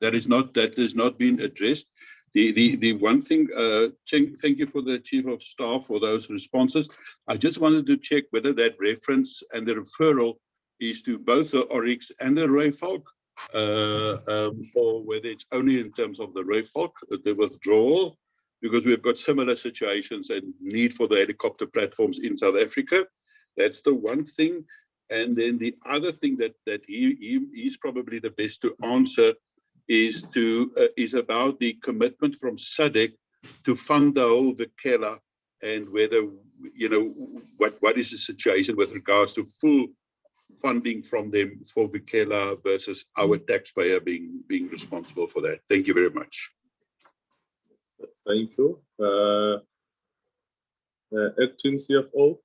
that is not been addressed. The one thing, thank you for the Chief of Staff for those responses. I just wanted to check whether that reference and the referral is to both the Oryx and the Rooivalk, or whether it's only in terms of the Rooivalk, the withdrawal, because we've got similar situations and need for the helicopter platforms in South Africa. That's the one thing. And then the other thing that he's probably the best to answer is about the commitment from SADC to fund the whole Vikela, and whether, what is the situation with regards to full funding from them for Vikela versus our taxpayer being responsible for that. Thank you very much. Thank you. Acting CFO.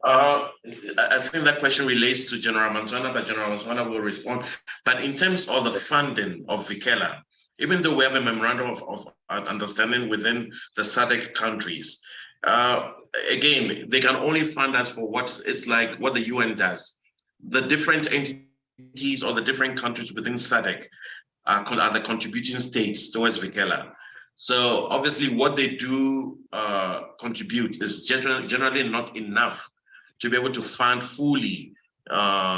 I think that question relates to General Mantwana, but General Mantwana will respond. But in terms of the funding of Vikela, even though we have a memorandum of understanding within the SADC countries, again, they can only fund us for what the UN does. The different entities or the different countries within SADC are the contributing states towards Vikela. So obviously what they do contribute is generally not enough to be able to fund fully the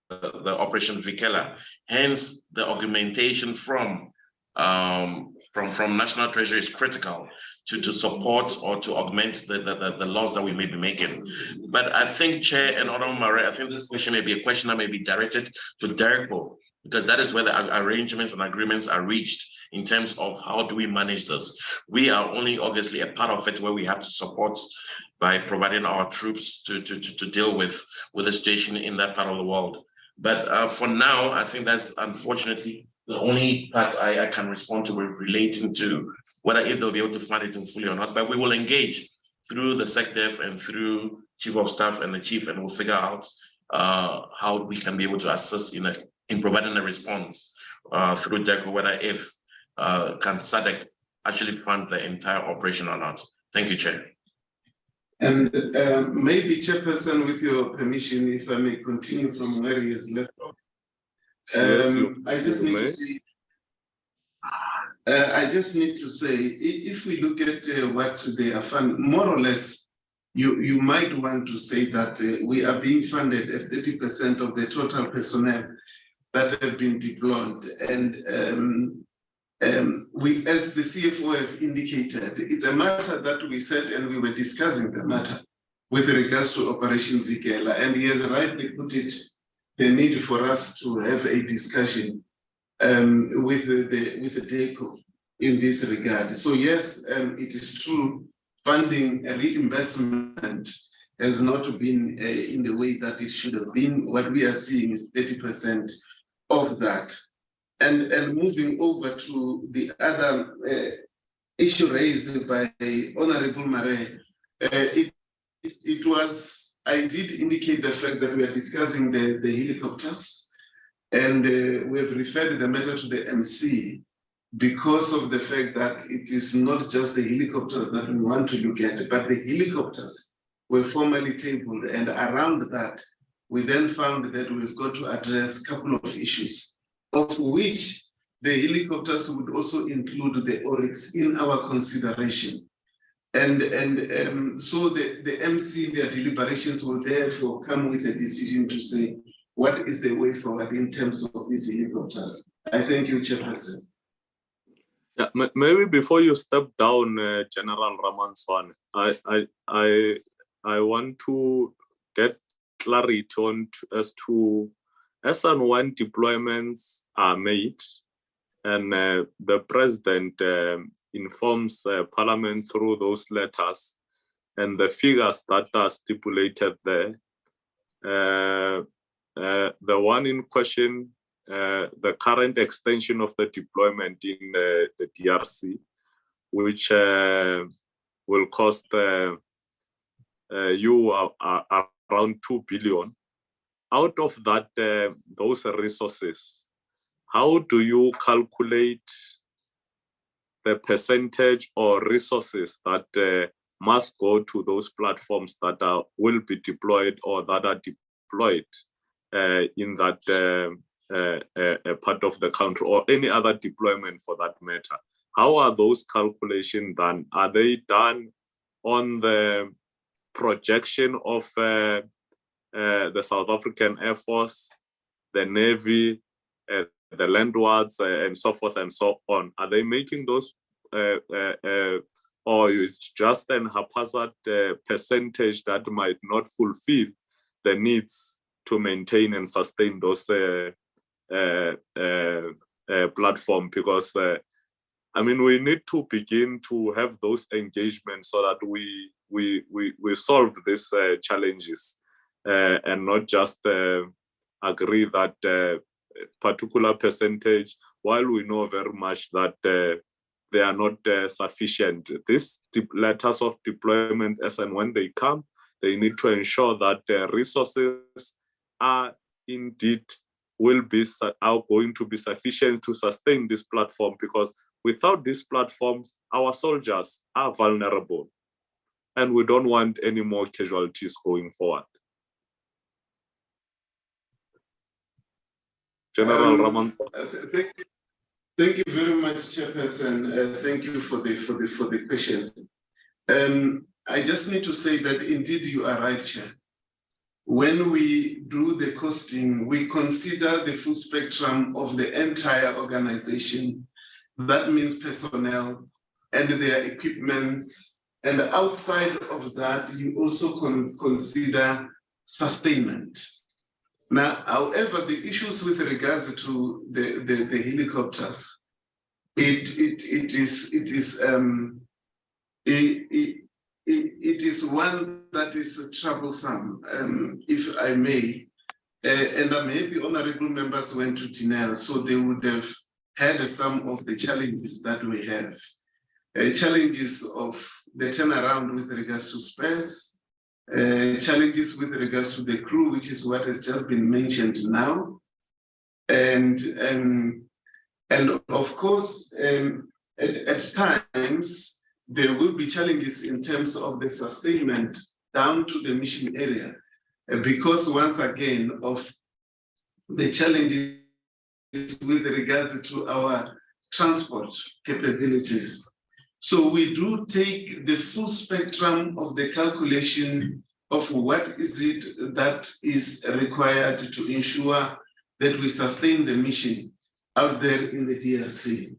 Operation Vikela. Hence, the augmentation from National Treasury is critical to support or to augment the laws that we may be making. But I think, Chair and Honorable Mare, I think this question may be a question that may be directed to DERCO, because that is where the arrangements and agreements are reached in terms of how do we manage this. We are only obviously a part of it where we have to support by providing our troops to deal with the situation in that part of the world. But for now, I think that's unfortunately the only part I can respond to relating to whether if they'll be able to fund it fully or not. But we will engage through the SecDef and through Chief of Staff and the Chief, and we'll figure out how we can be able to assist in providing a response through DERCO, whether if can SADC actually fund the entire operation or not. Thank you, Chair. And maybe, Chairperson, with your permission, if I may continue from where he has left off. I just need to say, if we look at what they are funding, more or less, you might want to say that we are being funded at 30% of the total personnel that have been deployed. And we, as the CFO have indicated, it's a matter that we said, and we were discussing the matter with regards to Operation Vikela, and he has rightly put it, the need for us to have a discussion with the DECO in this regard. So yes, it is true, funding reimbursement has not been in the way that it should have been. What we are seeing is 30% of that. And moving over to the other issue raised by Honorable Mare, it was, I did indicate the fact that we are discussing the helicopters, and we have referred the matter to the MC because of the fact that it is not just the helicopters that we want to look at, but the helicopters were formally tabled, and around that, we then found that we've got to address a couple of issues, of which the helicopters would also include the Oryx in our consideration. And so the MC, their deliberations will therefore come with a decision to say, what is the way forward in terms of these helicopters? I thank you, Chairperson. Yeah, maybe before you step down, General Ramanswane, I want to get clarity on as to as and when deployments are made, and the President informs Parliament through those letters and the figures that are stipulated there. The one in question, the current extension of the deployment in the DRC, which will cost you around 2 billion. Out of that, those resources, how do you calculate the percentage or resources that must go to those platforms that will be deployed or that are deployed in that part of the country, or any other deployment for that matter? How are those calculations done? Are they done on the projection of the South African Air Force, the Navy, the landwards, and so forth and so on? Are they making those, or it's just an haphazard percentage that might not fulfill the needs to maintain and sustain those platform? Because I mean, we need to begin to have those engagements so that we solve these challenges, and not just agree that particular percentage, while we know very much that they are not sufficient. These letters of deployment, as and when they come, they need to ensure that the resources are indeed are going to be sufficient to sustain this platform, because without these platforms, our soldiers are vulnerable, and we don't want any more casualties going forward. General Ramanswane. Thank you very much, Chairperson. Thank you for the question. I just need to say that indeed you are right, Chair. When we do the costing, we consider the full spectrum of the entire organization. That means personnel and their equipment. And outside of that, you also consider sustainment. Now, however, the issues with regards to the helicopters, it is one that is troublesome, if I may. And maybe honorable members went to Tinel, so they would have had some of the challenges that we have. Challenges of the turnaround with regards to space, challenges with regards to the crew, which is what has just been mentioned now. And of course, at times, there will be challenges in terms of the sustainment down to the mission area, because once again, of the challenges with regards to our transport capabilities. So we do take the full spectrum of the calculation of what is it that is required to ensure that we sustain the mission out there in the DRC.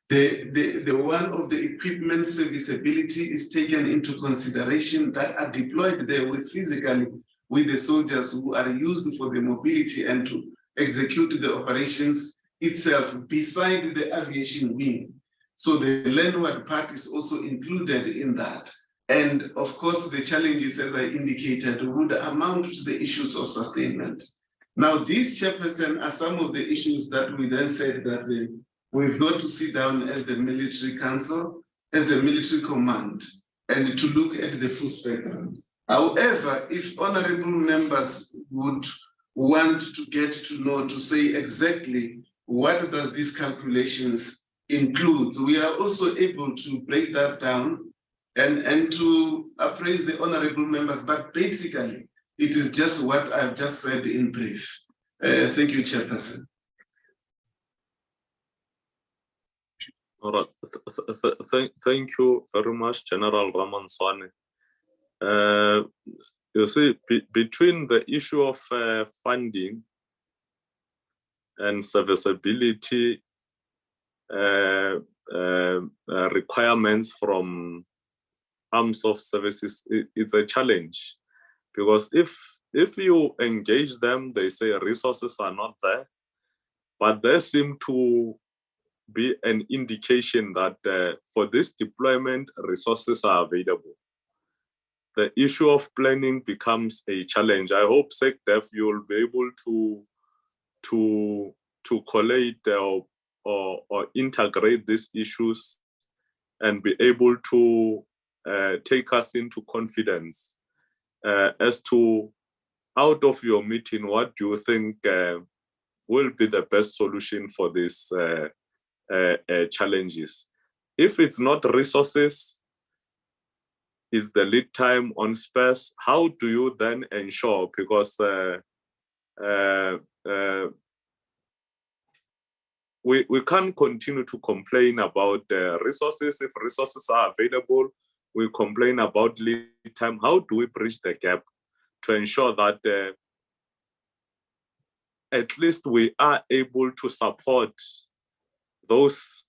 The one of the equipment serviceability is taken into consideration that are deployed there physically with the soldiers who are used for the mobility and to execute the operations itself beside the aviation wing. So the landward part is also included in that. And of course, the challenges, as I indicated, would amount to the issues of sustainment. Now, these, Chairperson, are some of the issues that we then said that we've got to sit down as the military council, as the military command, and to look at the full spectrum. However, if honorable members would want to get to know, to say exactly what does these calculations include, we are also able to break that down and to appraise the honorable members, but basically, it is just what I've just said in brief. Thank you, Chairperson. All right. Thank you very much, General Ramanswane. You see, between the issue of funding and serviceability requirements from arms of services, it's a challenge, because if you engage them, they say resources are not there, but there seem to be an indication that for this deployment, resources are available. The issue of planning becomes a challenge. I hope SecDef, you will be able to collate or integrate these issues and be able to take us into confidence as to, out of your meeting, what do you think will be the best solution for these challenges? If it's not resources, is the lead time on spares? How do you then ensure? Because we can't continue to complain about resources. If resources are available, we complain about lead time. How do we bridge the gap to ensure that at least we are able to support those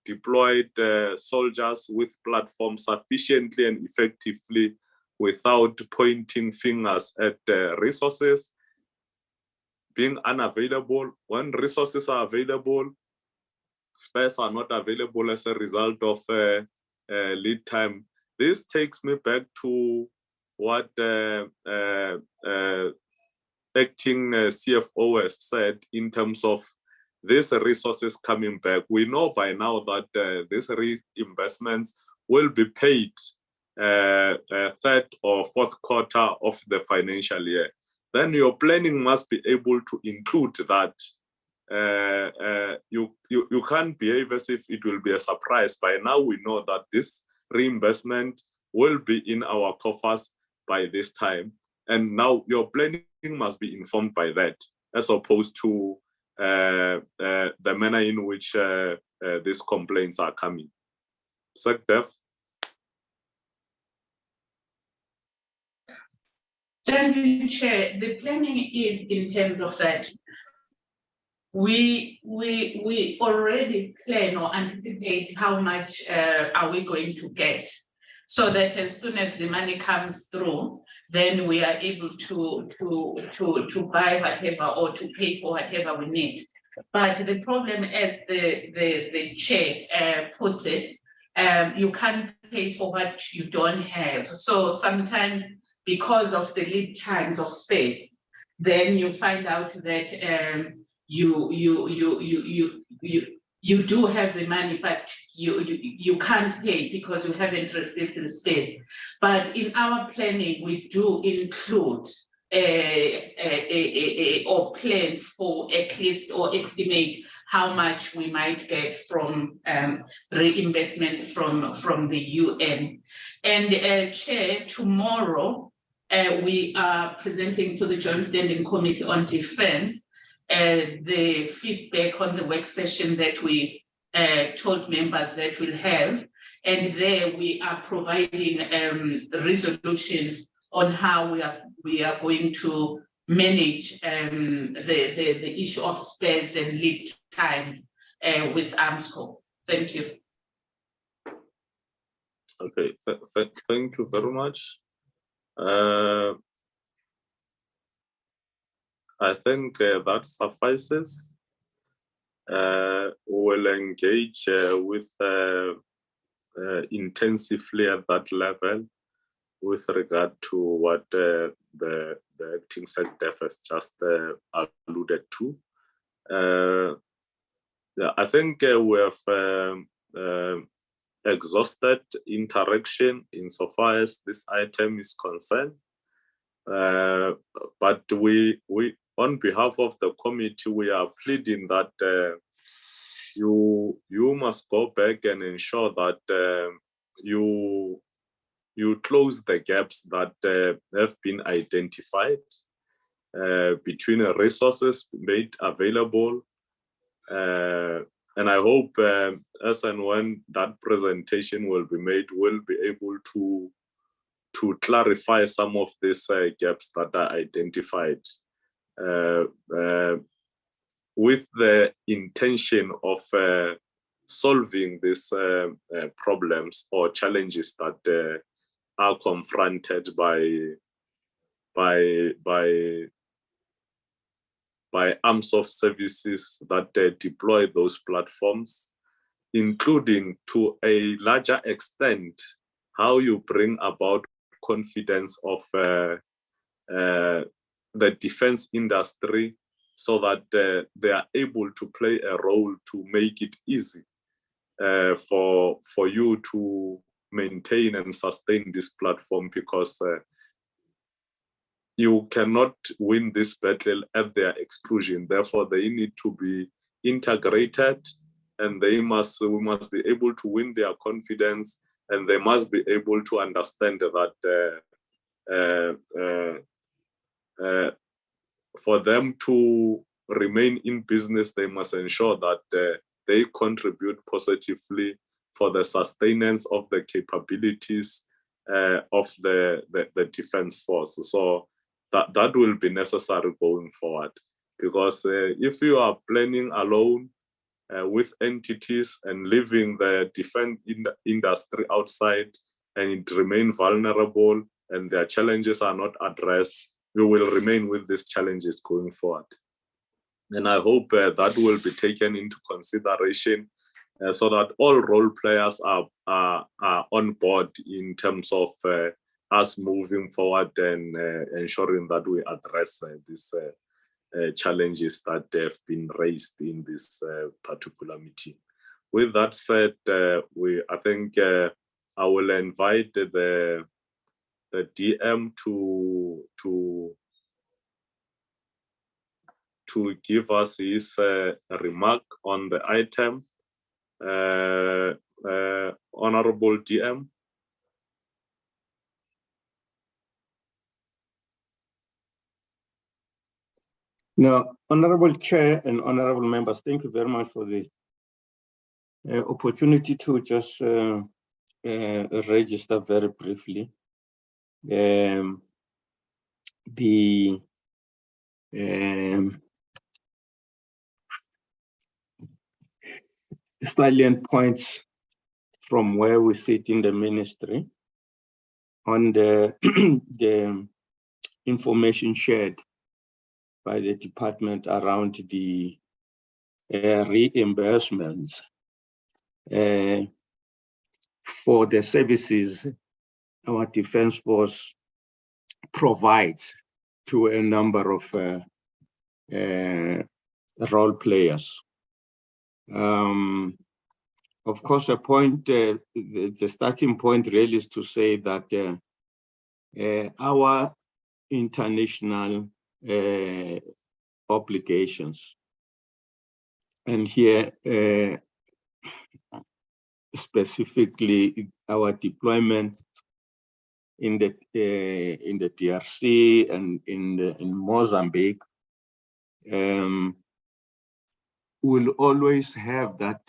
deployed soldiers with platforms sufficiently and effectively without pointing fingers at resources being unavailable? When resources are available, spares are not available as a result of lead time. This takes me back to what acting CFO has said in terms of these resources coming back. We know by now that these reimbursements will be paid third or fourth quarter of the financial year. Then your planning must be able to include that. You can't behave as if it will be a surprise. By now we know that this reimbursement will be in our coffers by this time. And now your planning must be informed by that, as opposed to the manner in which these complaints are coming. SecDef. Thank you, Chair. The planning is in terms of that. We already plan or anticipate how much are we going to get, so that as soon as the money comes through, then we are able to buy whatever or to pay for whatever we need. But the problem, as the chair puts it, you can't pay for what you don't have. So sometimes, because of the lead times of space, then you find out that you do have the money, but you can't pay because you haven't received the space. But in our planning, we do include or plan for at least or estimate how much we might get from reinvestment from the UN. And Chair, tomorrow we are presenting to the Joint Standing Committee on Defense the feedback on the work session that we told members that we'll have. And there we are providing resolutions on how we are going to manage the issue of spares and lead times with AMSCO. Thank you. Okay, thank you very much. I think that suffices. We'll engage with intensively at that level with regard to what the acting SecDef has just alluded to. Yeah, I think we have exhausted interaction insofar as this item is concerned. But we on behalf of the committee, we are pleading that you must go back and ensure that you close the gaps that have been identified between resources made available. And I hope as and when that presentation will be made, we'll be able to clarify some of these gaps that are identified with the intention of solving these problems or challenges that are confronted by arms of services that deploy those platforms, including to a larger extent how you bring about confidence of the defense industry so that they are able to play a role to make it easy for you to maintain and sustain this platform, because you cannot win this battle at their exclusion. Therefore, they need to be integrated, and we must be able to win their confidence, and they must be able to understand that for them to remain in business, they must ensure that they contribute positively for the sustenance of the capabilities of the defense force. So that will be necessary going forward, because if you are planning alone with entities and leaving the defense industry outside, and it remain vulnerable and their challenges are not addressed, we will remain with these challenges going forward. And I hope that will be taken into consideration so that all role players are on board in terms of us moving forward and ensuring that we address these challenges that have been raised in this particular meeting. With that said, I think I will invite the DM to give us his remark on the item. Honorable DM. Now, Honorable Chair and Honorable Members, thank you very much for the opportunity to just register very briefly the salient points from where we sit in the ministry on the the information shared by the department around the reimbursements for the services our defense force provides to a number of role players. Of course, a point, the starting point really is to say that our international obligations, and here specifically our deployment in the DRC and in Mozambique, will always have that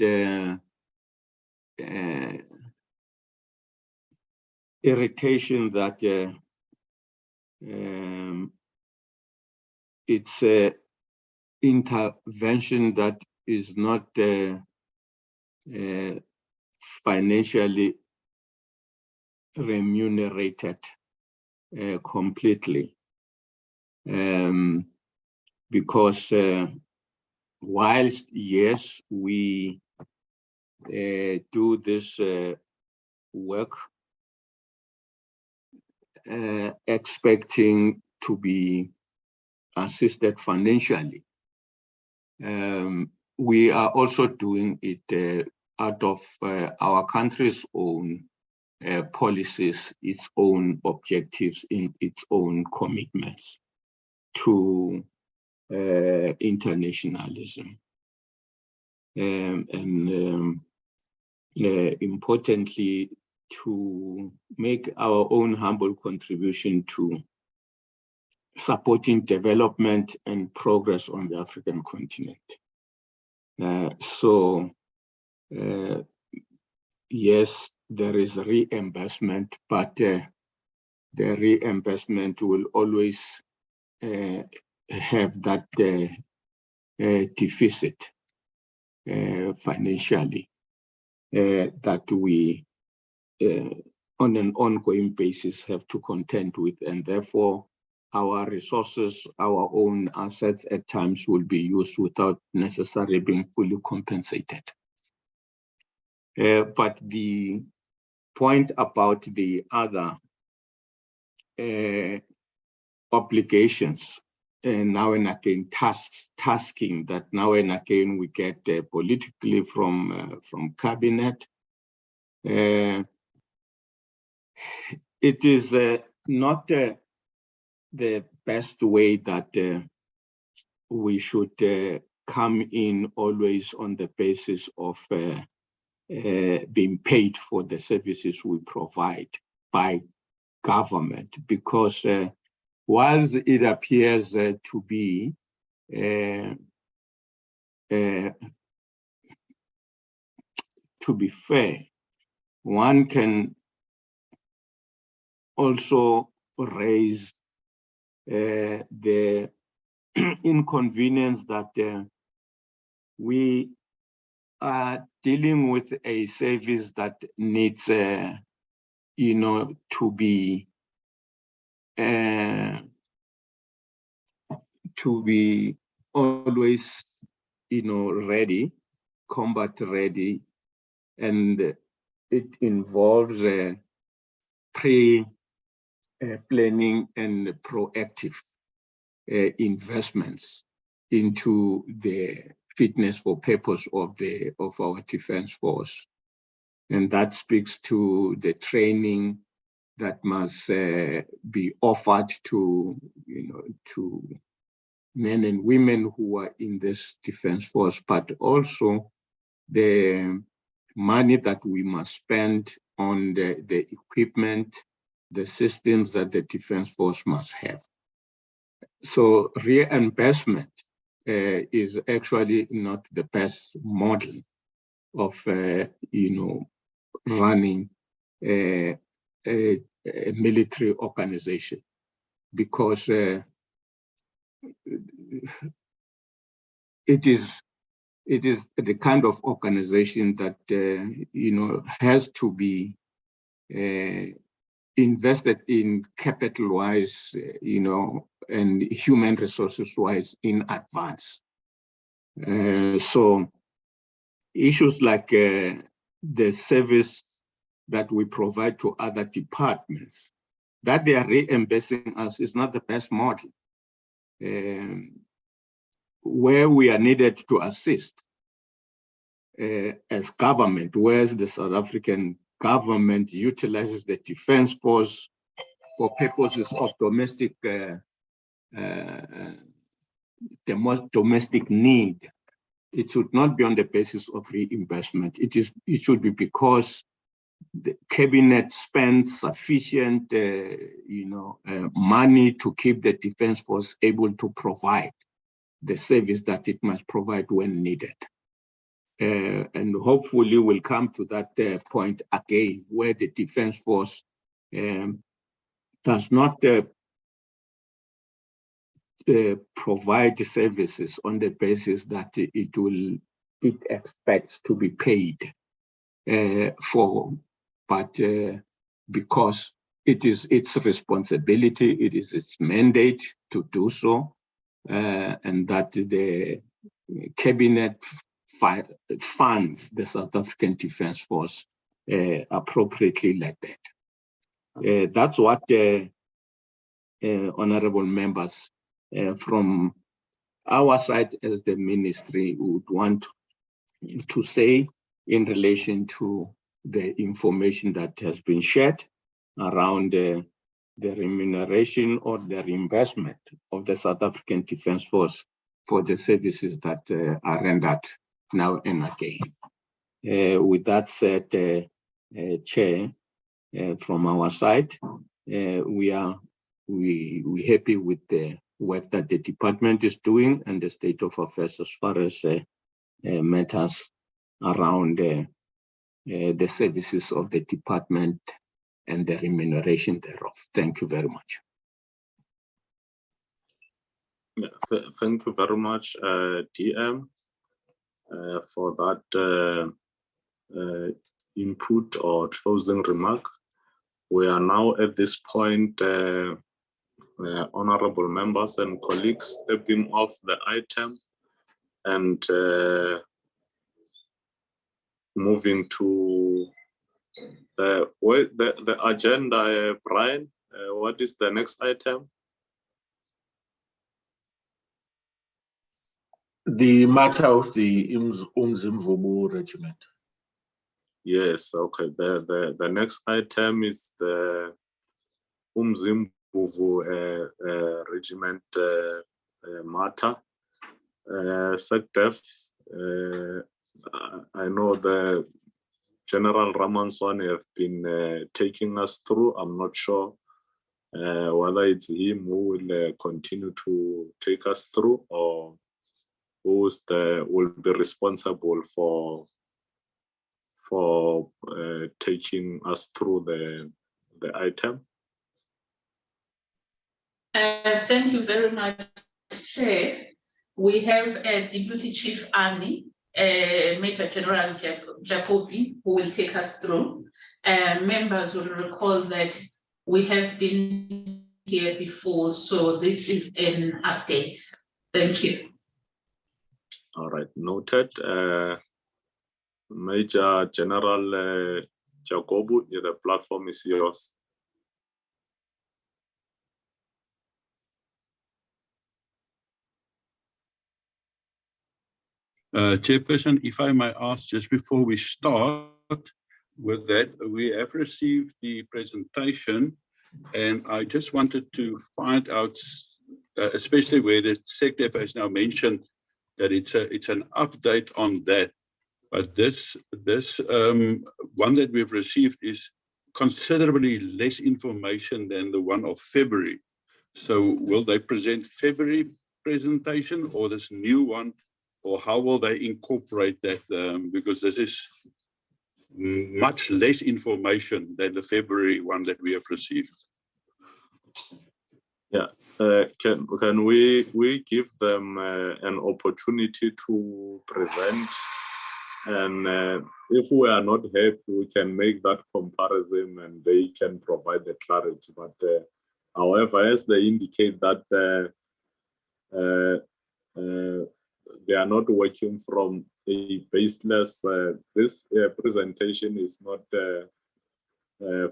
irritation that it's an intervention that is not financially remunerated completely, because whilst yes, we do this work expecting to be assisted financially, we are also doing it out of our country's own policies, its own objectives, in its own commitments to internationalism. Importantly, to make our own humble contribution to supporting development and progress on the African continent. Yes, there is reimbursement, but the reimbursement will always have that deficit financially that we on an ongoing basis have to contend with, and therefore our resources, our own assets at times will be used without necessarily being fully compensated. But the point about the other obligations, now and again tasking that now and again we get politically from cabinet, it is not the best way that we should come in always on the basis of being paid for the services we provide by government, because whilst it appears to be fair, one can also raise the inconvenience that we are dealing with a service that needs, to be always, ready, combat ready, and it involves pre-planning and proactive investments into the fitness for purpose of our defense force. And that speaks to the training that must be offered to, to men and women who are in this defense force, but also the money that we must spend on the equipment, the systems that the defense force must have. So reimbursement is actually not the best model of, running a military organization, because it is the kind of organization that has to be invested in capital-wise, and human resources-wise in advance. So issues like the service that we provide to other departments, that they are reimbursing us is not the best model. Where we are needed to assist as government, whereas the South African government utilizes the defense force for purposes of domestic domestic need, it should not be on the basis of reimbursement. It should be because the cabinet spends sufficient money to keep the defense force able to provide the service that it must provide when needed. And hopefully we'll come to that point again, where the Defence Force does not provide services on the basis that it expects to be paid for, but because it is its responsibility, it is its mandate to do so, and that the cabinet funds the South African Defence Force appropriately like that. That's what honorable members from our side as the ministry would want to say in relation to the information that has been shared around the remuneration or the reimbursement of the South African Defence Force for the services that are rendered now and again. With that said, Chair, from our side, we happy with the work that the department is doing and the state of affairs as far as matters around the services of the department and the remuneration thereof. Thank you very much. Yeah, thank you very much, DM, for that input or closing remark. We are now at this point, honorable members and colleagues, stepping off the item and moving to the agenda. Brian, what is the next item? The matter of the Umzimvubu Regiment. Yes, okay. The next item is the Umzimvubu Regiment matter. SECDEF, I know the General Ramanswane have been taking us through. I'm not sure whether it's him who will continue to take us through, or will be responsible for taking us through the item. Thank you very much, Chair. We have a Deputy Chief Army, Major General Jacobi, who will take us through. Members will recall that we have been here before, so this is an update. Thank you. All right, noted. Major General Jacobu, the platform is yours. Chairperson, if I may ask, just before we start with that, we have received the presentation, and I just wanted to find out, especially where the SECDEF has now mentioned that it's an update on that. But this one that we've received is considerably less information than the one of February. So will they present February presentation or this new one, or how will they incorporate that? Because this is much less information than the February one that we have received. Yeah, can we give them an opportunity to present? And if we are not happy, we can make that comparison and they can provide the clarity. But however, as they indicate that they are not working from a baseless, this presentation is not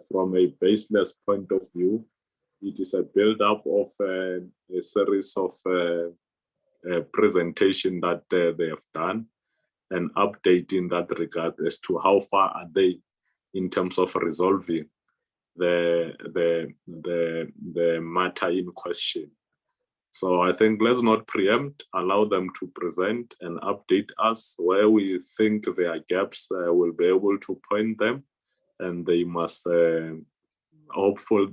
from a baseless point of view. It is a build-up of a series of presentation that they have done, and update in that regard as to how far are they in terms of resolving the matter in question. So I think let's not preempt, allow them to present and update us where we think there are gaps. We'll be able to point them, and they must hopeful.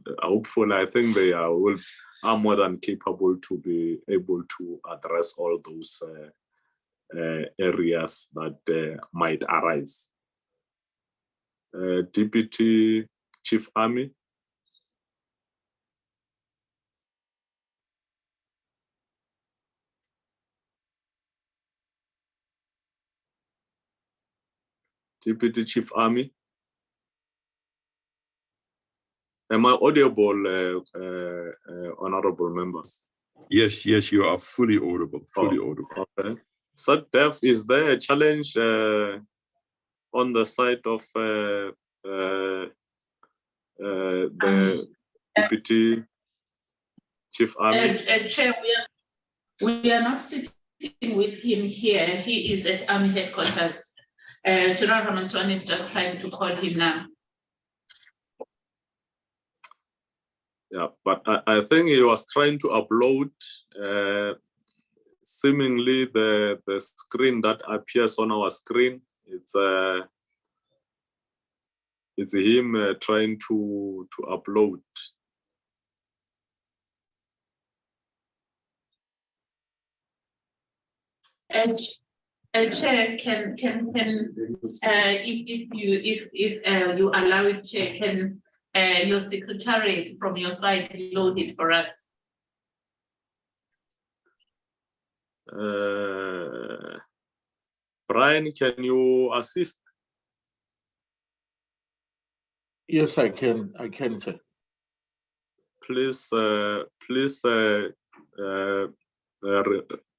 I think they are more than capable to be able to address all those areas that might arise. Deputy Chief Army. Deputy Chief Army. Am I audible, honorable members? Yes, you are fully audible. Audible. Okay. SADC, is there a challenge on the side of the Deputy Chief Army? Chair, we are not sitting with him here. He is at Army headquarters. General Ramantswane is just trying to call him now. Yeah, but I think he was trying to upload seemingly the screen that appears on our screen. It's him trying to upload. And Chair, if you allow it, Chair, can your secretariat from your side load it for us? Brian, can you assist? Yes, I can, Chair. Please,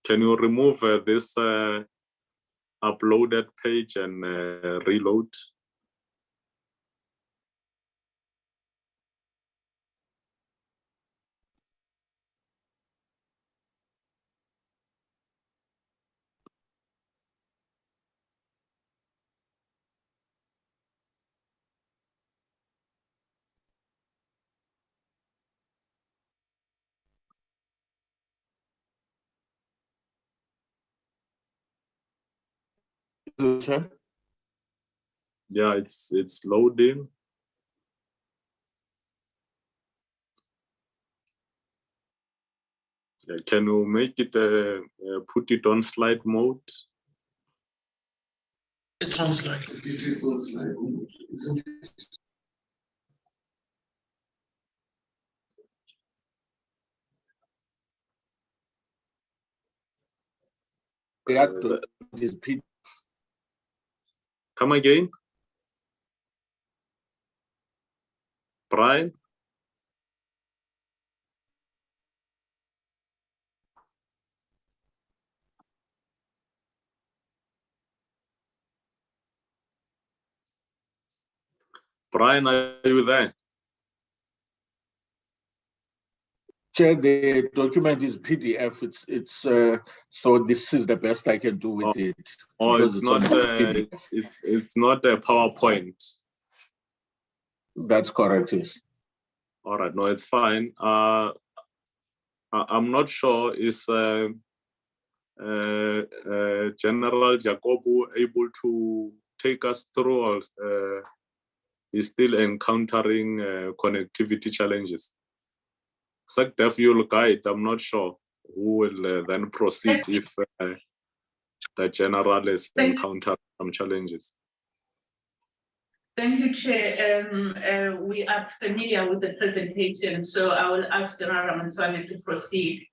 can you remove this uploaded page and reload? Yeah, it's loading. Can you make it put it on slide mode? It's on slide. It is on slide mode, isn't it? Come again, Brian. Brian, are you there? Chair, the document is PDF. It's so this is the best I can do with it. Oh, it's not. It's not a PowerPoint. That's correct. Yes. All right. No, it's fine. I'm not sure. Is General Jacobo able to take us through, or is still encountering connectivity challenges? SADC, you'll guide. I'm not sure who will then proceed if the general is encountering some challenges. Thank you, Chair. We are familiar with the presentation, so I will ask General Ramantswane to proceed.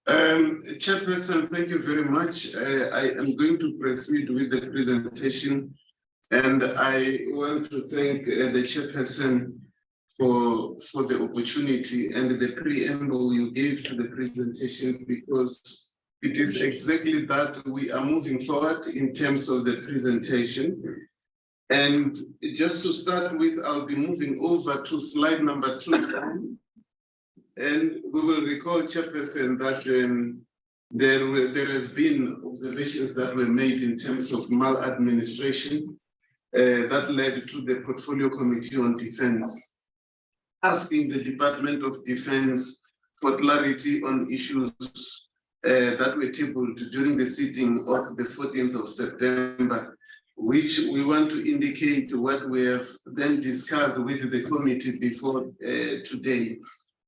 Chairperson, thank you very much. I am going to proceed with the presentation, and I want to thank the Chairperson for the opportunity and the preamble you gave to the presentation, because it is exactly that we are moving forward in terms of the presentation. And just to start with, I'll be moving over to slide number 2. And we will recall, Chairperson, that there has been observations that were made in terms of maladministration that led to the Portfolio Committee on Defense asking the Department of Defense for clarity on issues that were tabled during the sitting of the 14th of September. which we want to indicate what we have then discussed with the committee before today.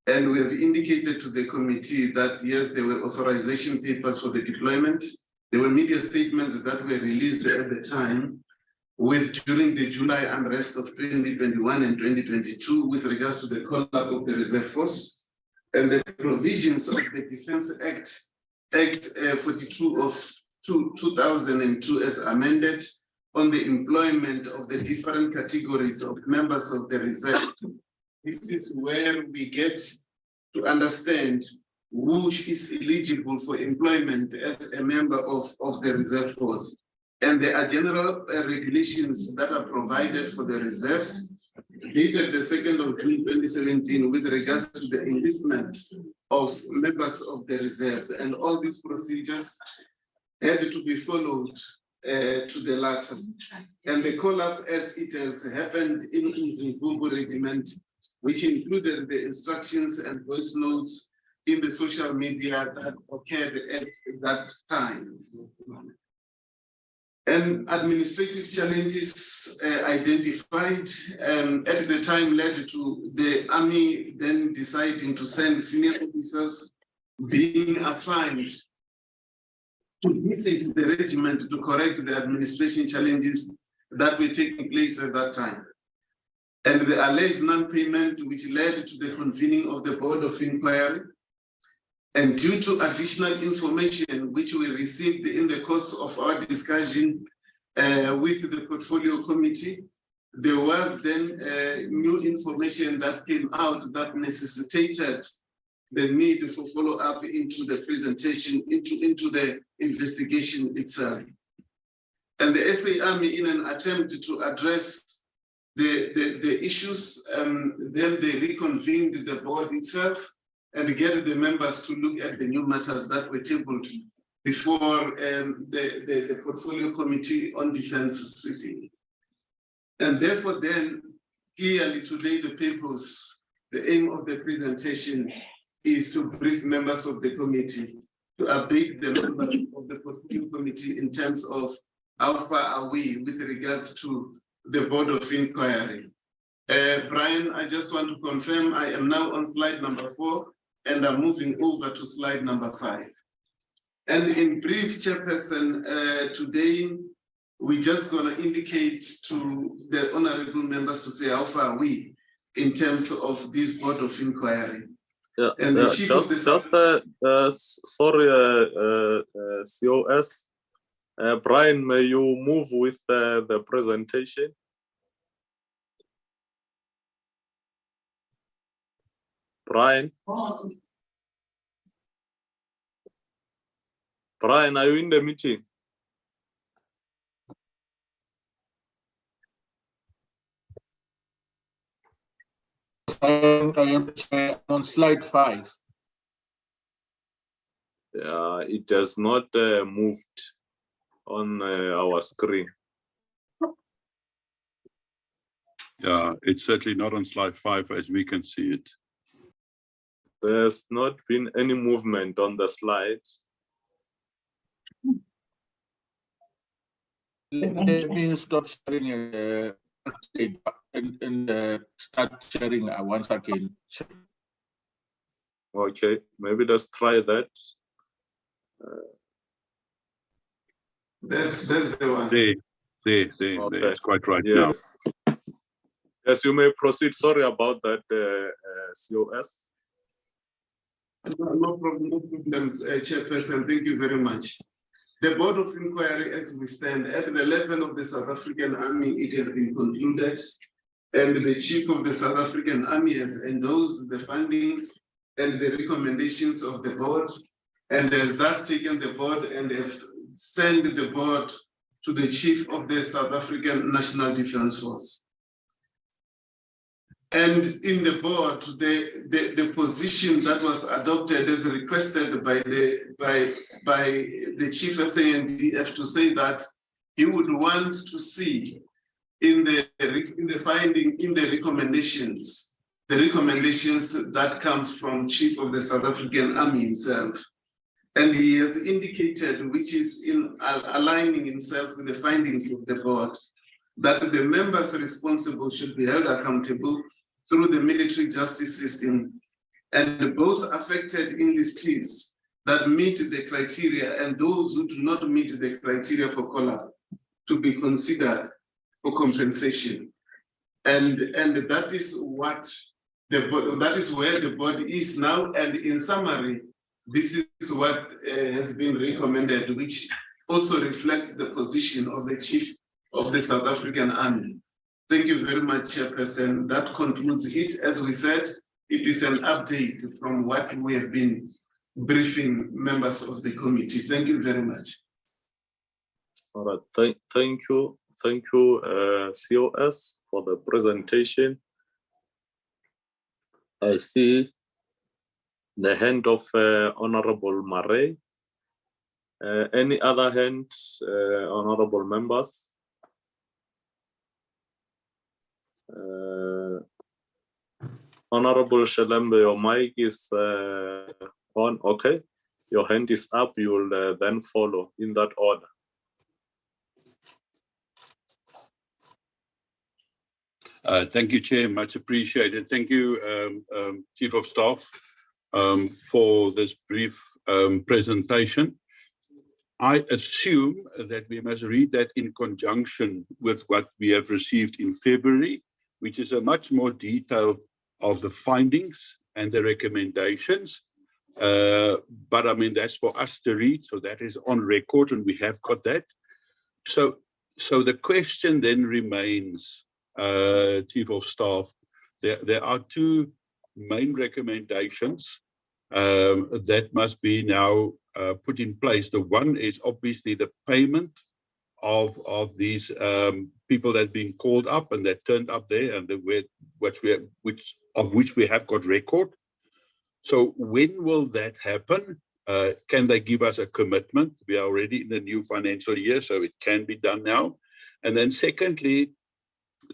And we have indicated to the committee that, yes, there were authorization papers for the deployment. There were media statements that were released at the time during the July unrest of 2021 and 2022 with regards to the call-up of the reserve force and the provisions of the Defense Act 42 of 2002 as amended on the employment of the different categories of members of the reserve. This is where we get to understand who is eligible for employment as a member of the reserve force. And there are general regulations that are provided for the reserves, dated the 2nd of June 2017, with regards to the enlistment of members of the reserves. And all these procedures had to be followed to the latter. And the call-up, as it has happened in Umzimvubu Regiment, which included the instructions and voice notes in the social media that occurred at that time. And administrative challenges identified at the time led to the Army then deciding to send senior officers being assigned to visit the regiment to correct the administration challenges that were taking place at that time. And the alleged non-payment, which led to the convening of the Board of Inquiry. And due to additional information which we received in the course of our discussion with the Portfolio Committee, there was then new information that came out that necessitated the need for follow-up into the presentation, into the investigation itself. And the SA Army, in an attempt to address the issues, then they reconvened the board itself and get the members to look at the new matters that were tabled before the Portfolio Committee on Defense sitting. And therefore then, clearly today the purpose, the aim of the presentation is to brief members of the committee, to update the members of the Portfolio Committee in terms of how far are we with regards to the Board of Inquiry. Brian, I just want to confirm I am now on slide number 4 and I'm moving over to slide number 5. And in brief, Chairperson, today we're just going to indicate to the honorable members to say how far are we in terms of this Board of Inquiry. Yeah, and the chief of the sorry, COS. Brian, may you move with the presentation? Brian? Brian, are you in the meeting? I am on slide 5. Yeah, it has not moved on our screen. Yeah, it's certainly not on slide 5 as we can see it. There's not been any movement on the slides. Let me stop sharing and start sharing once again. Okay, maybe let's try that. That's the one. There, Okay. it's quite right. Yes. Now. Yes, you may proceed. Sorry about that, COS. No problem, no problems, Chairperson. Thank you very much. The Board of Inquiry, as we stand at the level of the South African Army, it has been concluded, and the Chief of the South African Army has endorsed the findings and the recommendations of the board, and has thus taken the board and have sent the board to the Chief of the South African National Defence Force. And in the board, the position that was adopted as requested by the Chief SANDF to say that he would want to see in the finding, in the recommendations that comes from Chief of the South African Army himself. And he has indicated, which is in aligning himself with the findings of the board, that the members responsible should be held accountable through the military justice system, and both affected industries that meet the criteria and those who do not meet the criteria for call-up to be considered for compensation. And that is what that is where the board is now. And in summary, this is what has been recommended, which also reflects the position of the Chief of the South African Army. Thank you very much, Chairperson. That concludes it. As we said, it is an update from what we have been briefing members of the committee. Thank you very much. All right, thank you, COS, for the presentation. I see the hand of Honorable Murray. Any other hands, honorable members? Honorable Shelembe, your mic is on. Okay, your hand is up. You will then follow in that order. Thank you, Chair. Much appreciated. Thank you, Chief of Staff, for this brief presentation. I assume that we must read that in conjunction with what we have received in February, which is a much more detailed of the findings and the recommendations. But I mean, that's for us to read, so that is on record, and we have got that. So the question then remains, Chief of Staff, there are two main recommendations that must be now put in place. The one is obviously the payment of these people that have been called up and that turned up there, and which we have got record. So when will that happen? Can they give us a commitment? We are already in the new financial year, so it can be done now. And then secondly,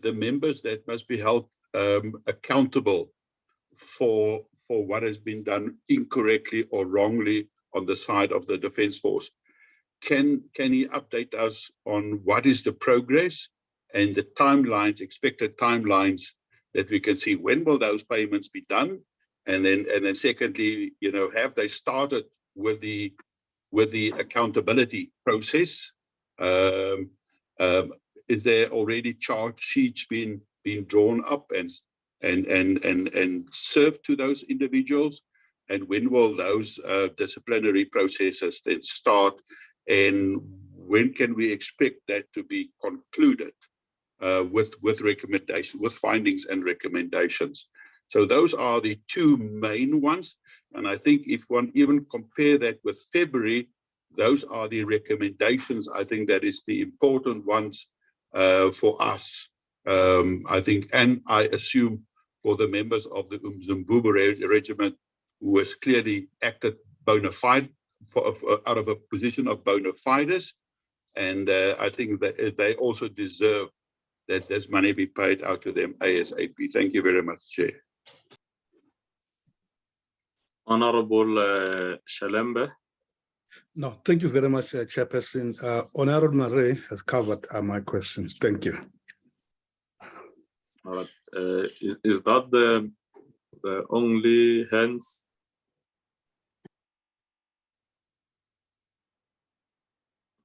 the members that must be held accountable for what has been done incorrectly or wrongly on the side of the Defence Force. Can he update us on what is the progress and the timelines, expected timelines, that we can see when will those payments be done? And then secondly, you know, have they started with the accountability process? Is there already charge sheets being drawn up and served to those individuals? And when will those disciplinary processes then start? And when can we expect that to be concluded with recommendation, with findings and recommendations? So those are the two main ones. And I think if one even compare that with February, those are the recommendations. I think that is the important ones for us, I think, and I assume for the members of the Umzimvubu Regiment, who has clearly acted bona fide out of a position of bona fides. And I think that they also deserve that this money be paid out to them ASAP. Thank you very much, Chair. Honorable Shelembe. No, thank you very much, Chairperson. Honorable Murray has covered my questions. Thank you. All right. Is that the only hands?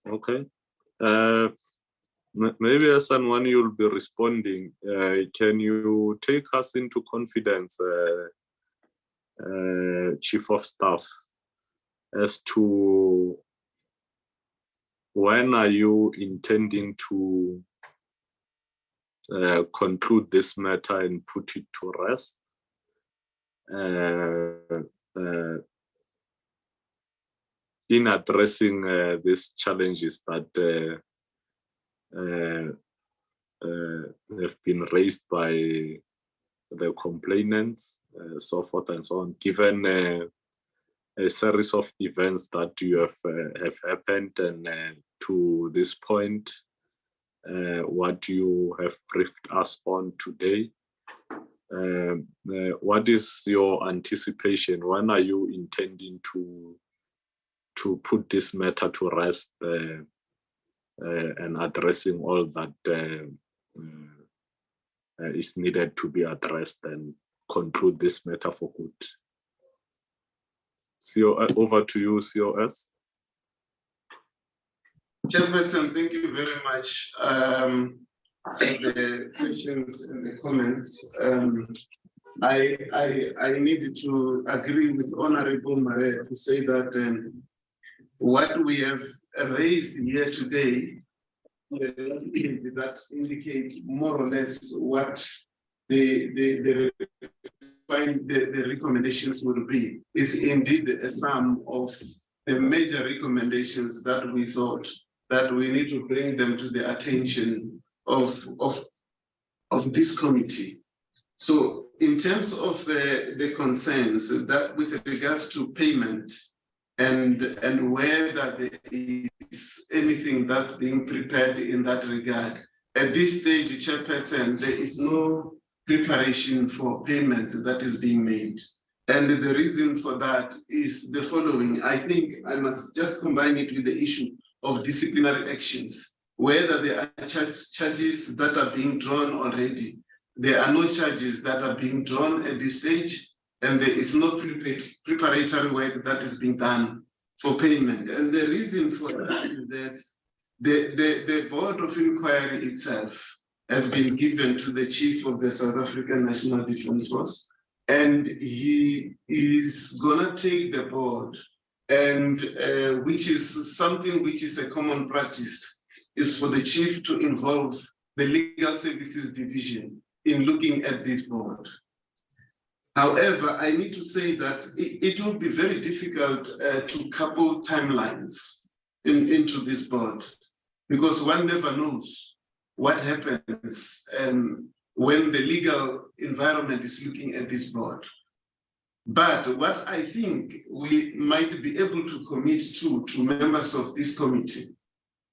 Okay. Maybe as and when you'll be responding, can you take us into confidence, Chief of Staff, as to when are you intending to conclude this matter and put it to rest? In addressing these challenges that have been raised by the complainants, so forth and so on, given a series of events that you have happened, and to this point, what you have briefed us on today. What is your anticipation? When are you intending to to put this matter to rest and addressing all that is needed to be addressed and conclude this matter for good. Over to you, COS. Chairperson, thank you very much for the questions and the comments. I need to agree with Honorable Mare to say that what we have raised here today that indicate more or less what the recommendations will be is indeed a sum of the major recommendations that we thought that we need to bring them to the attention of this committee. So in terms of the concerns that with regards to payment and whether there is anything that's being prepared in that regard, at this stage, Chairperson, there is no preparation for payment that is being made. And the reason for that is the following. I think I must just combine it with the issue of disciplinary actions, whether there are charges that are being drawn already. There are no charges that are being drawn at this stage, and there is no preparatory work that is being done for payment. And the reason for that is that the Board of Inquiry itself has been given to the Chief of the South African National Defence Force, and he is gonna take the board, and which is something which is a common practice, is for the Chief to involve the Legal Services Division in looking at this board. However, I need to say that it will be very difficult to couple timelines into this board, because one never knows what happens when the legal environment is looking at this board. But what I think we might be able to commit to members of this committee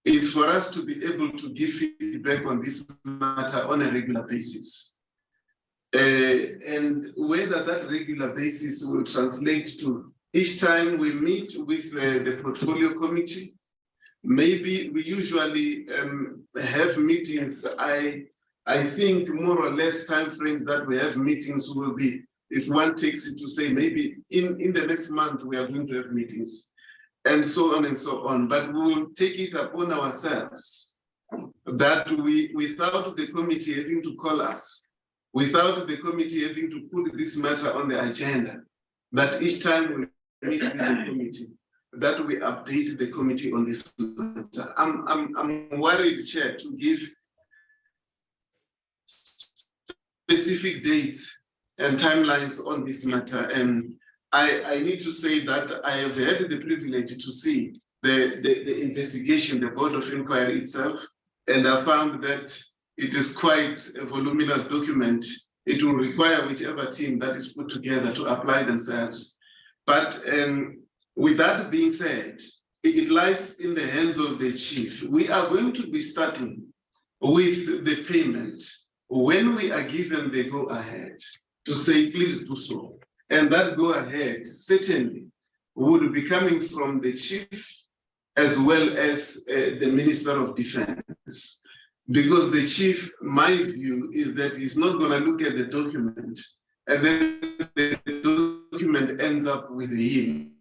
is for us to be able to give feedback on this matter on a regular basis. And whether that regular basis will translate to each time we meet with the portfolio committee, maybe we usually have meetings. I think more or less timeframes that we have meetings will be, if one takes it to say maybe in the next month we are going to have meetings, and so on and so on. But we will take it upon ourselves that we, without the committee having to call us, without the committee having to put this matter on the agenda, that each time we meet with the committee, that we update the committee on this matter. I'm worried, Chair, to give specific dates and timelines on this matter. And I need to say that I have had the privilege to see the investigation, the Board of Inquiry itself, and I found that it is quite a voluminous document. It will require whichever team that is put together to apply themselves. But with that being said, it lies in the hands of the Chief. We are going to be starting with the payment when we are given the go-ahead to say, please do so. And that go-ahead certainly would be coming from the Chief as well as the Minister of Defense. Because the Chief, my view is that he's not going to look at the document and then the document ends up with him.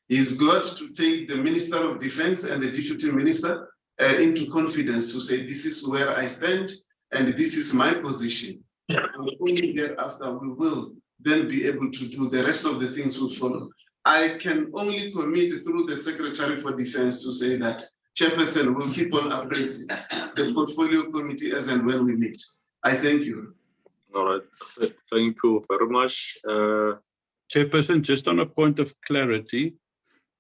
He's got to take the Minister of Defense and the Deputy Minister into confidence to say, this is where I stand and this is my position. And only thereafter we will then be able to do the rest of the things will follow. I can only commit through the Secretary for Defense to say that Chairperson will keep on appraising the portfolio committee as and when we meet. I thank you. All right, thank you very much. Chairperson, just on a point of clarity,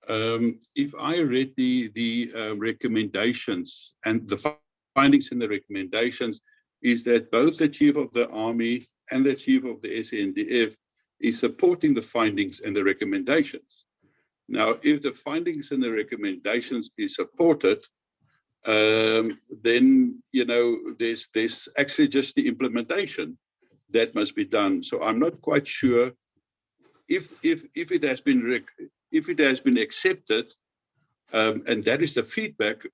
if I read the recommendations and the findings in the recommendations, is that both the Chief of the Army and the Chief of the SANDF is supporting the findings and the recommendations. Now, if the findings and the recommendations is supported, then there's actually just the implementation that must be done. So I'm not quite sure if it has been accepted, and that is the feedback.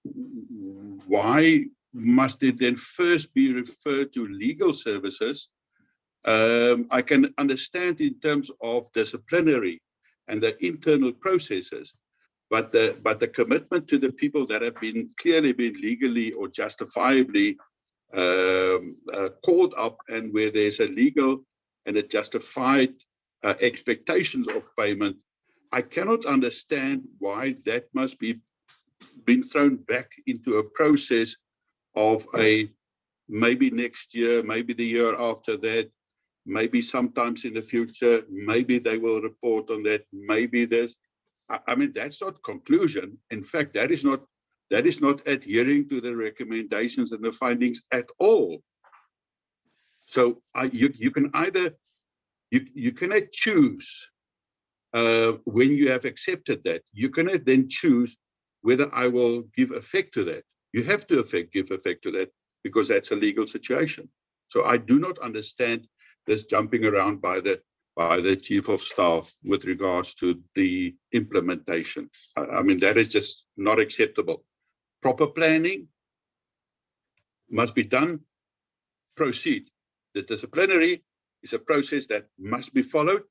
Why must it then first be referred to legal services? I can understand in terms of disciplinary and the internal processes, but the commitment to the people that have clearly been legally or justifiably caught up, and where there's a legal and a justified expectations of payment, I cannot understand why that must be being thrown back into a process of maybe next year, maybe the year after that, maybe sometimes in the future, maybe they will report on that, maybe there's, I mean, that's not conclusion. In fact, that is not adhering to the recommendations and the findings at all. So you can either, you cannot choose when you have accepted that. You cannot then choose whether I will give effect to that. You have to give effect to that, because that's a legal situation. So I do not understand this jumping around by the Chief of Staff with regards to the implementation. I mean, that is just not acceptable. Proper planning must be done, proceed. The disciplinary is a process that must be followed,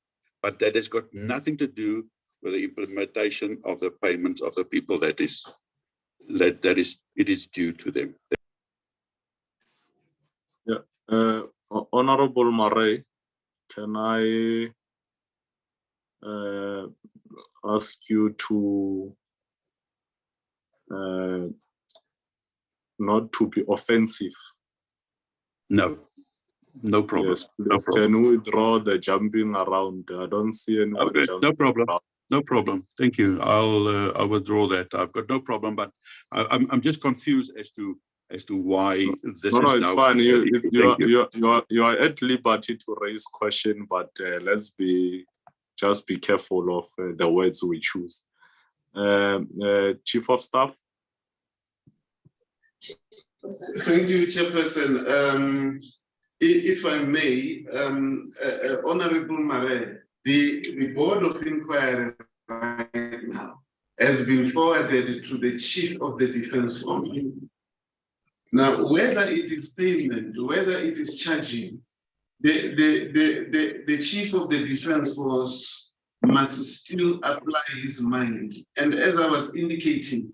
but that has got nothing to do with the implementation of the payments of the people it is due to them. Yeah, Honorable Marais, can I ask you to not to be offensive? No problem. Yes, please. No problem. Can we draw the jumping around? I don't see anyone jumping. No problem. Around. No problem. Thank you. I'll withdraw that. I've got no problem, but I'm just confused as to why this is now. No, it's fine. You are at liberty to raise question, but let's just be careful of the words we choose. Chief of Staff. Thank you, Chairperson. If I may, Honorable Marais, the Board of Inquiry right now has been forwarded to the Chief of the Defence Force. Now, whether it is payment, whether it is charging, the Chief of the Defence Force must still apply his mind. And as I was indicating,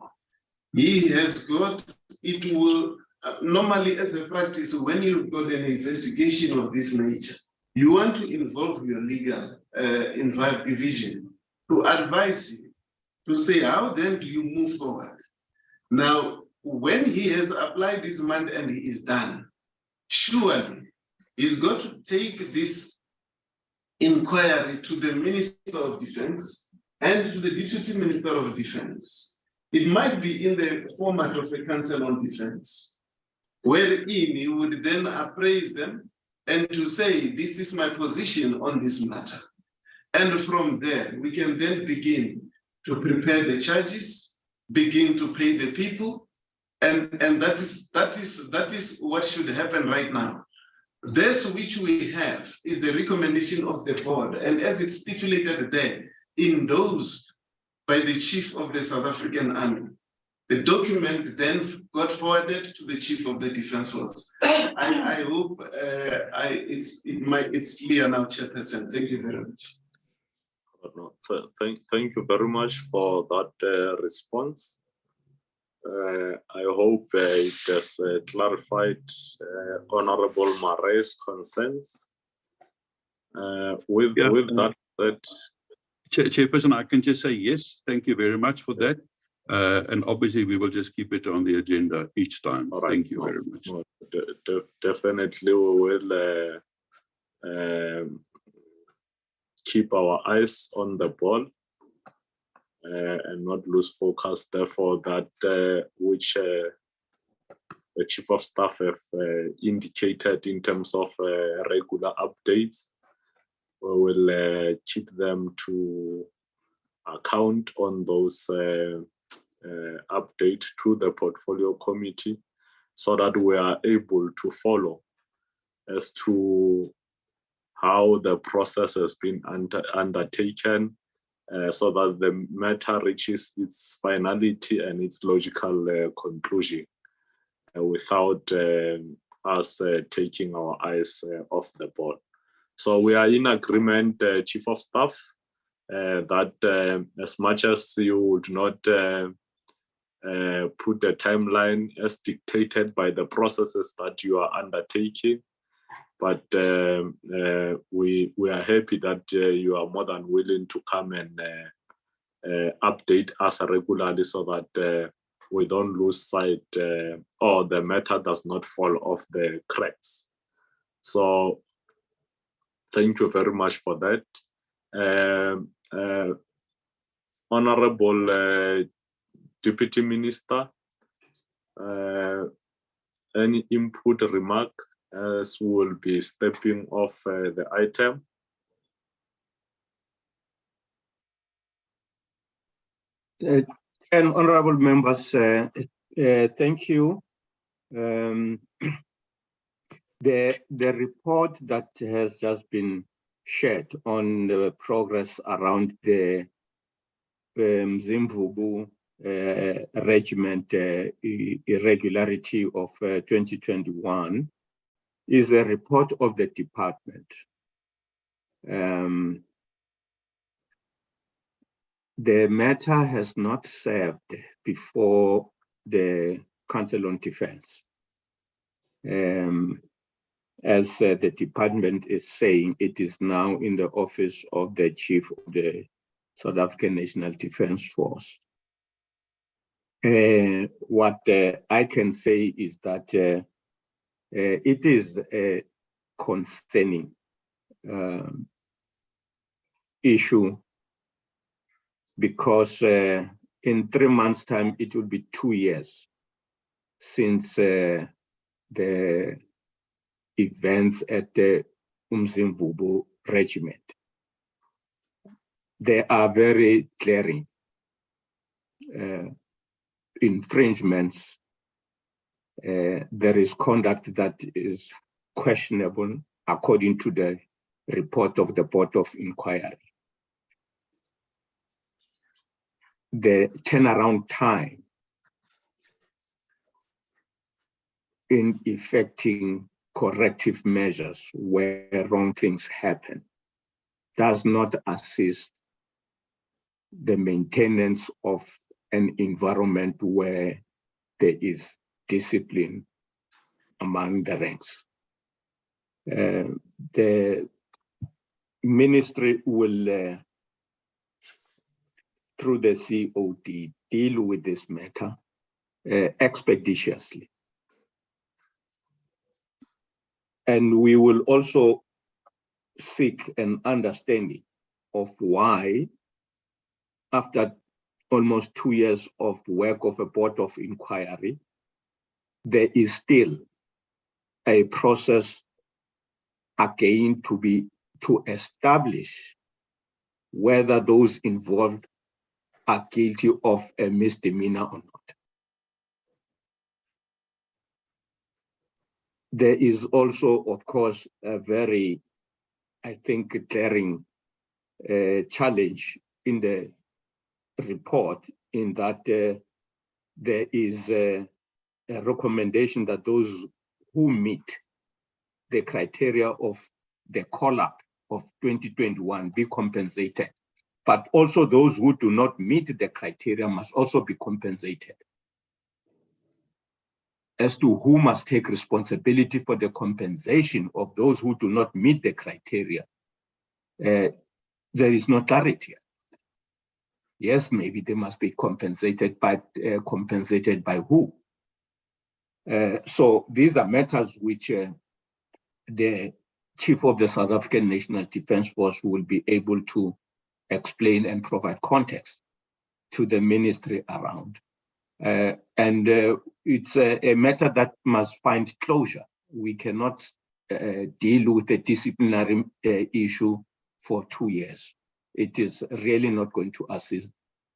he has got, it will, normally as a practice, when you've got an investigation of this nature, you want to involve your legal division to advise you, to say, how then do you move forward? Now, when he has applied his mind and he is done, surely he's got to take this inquiry to the Minister of Defense and to the Deputy Minister of Defense. It might be in the format of a Council on Defense, wherein he would then appraise them and to say, this is my position on this matter. And from there, we can then begin to prepare the charges, begin to pay the people, and that is what should happen right now. This which we have is the recommendation of the board, and as it's stipulated there, endorsed by the Chief of the South African Army. The document then got forwarded to the Chief of the Defence Force. I hope it's clear now, Chairperson. Thank you very much. Thank you very much for that response. I hope it has clarified Honorable Marais' concerns. With that said, Chairperson, I can just say yes. Thank you very much for that. And obviously, we will just keep it on the agenda each time. Right. Thank you very much. Definitely, we will keep our eyes on the ball and not lose focus. Therefore, that which the Chief of Staff have indicated in terms of regular updates, we will keep them to account on those update to the portfolio committee, so that we are able to follow as to how the process has been undertaken so that the matter reaches its finality and its logical conclusion without us taking our eyes off the ball. So we are in agreement, Chief of Staff, that as much as you would not put a timeline as dictated by the processes that you are undertaking, but we are happy that you are more than willing to come and update us regularly so that we don't lose sight or the matter does not fall off the cracks. So thank you very much for that. Honorable Deputy Minister, any input remark as we will be stepping off the item? And honorable members, thank you. The report that has just been shared on the progress around the Umzimvubu Regiment irregularity of 2021 is a report of the department. The matter has not served before the Council on Defense. As the department is saying, it is now in the office of the Chief of the South African National Defense Force. What I can say is that it is a concerning issue, because in 3 months' time, it will be 2 years since the events at the Umzimvubu Regiment. There are very glaring infringements. There is conduct that is questionable according to the report of the Board of Inquiry. The turnaround time in effecting corrective measures where wrong things happen does not assist the maintenance of an environment where there is discipline among the ranks. The ministry will, through the COD, deal with this matter expeditiously. And we will also seek an understanding of why, after almost 2 years of work of a Board of Inquiry, there is still a process again to establish whether those involved are guilty of a misdemeanor or not. There is also, of course, a very, I think, glaring challenge in the report, in that there is a recommendation that those who meet the criteria of the call-up of 2021 be compensated, but also those who do not meet the criteria must also be compensated. As to who must take responsibility for the compensation of those who do not meet the criteria, there is no clarity. Yes, maybe they must be compensated, but compensated by who? So these are matters which the Chief of the South African National Defense Force will be able to explain and provide context to the ministry around. And it's a matter that must find closure. We cannot deal with a disciplinary issue for 2 years. It is really not going to assist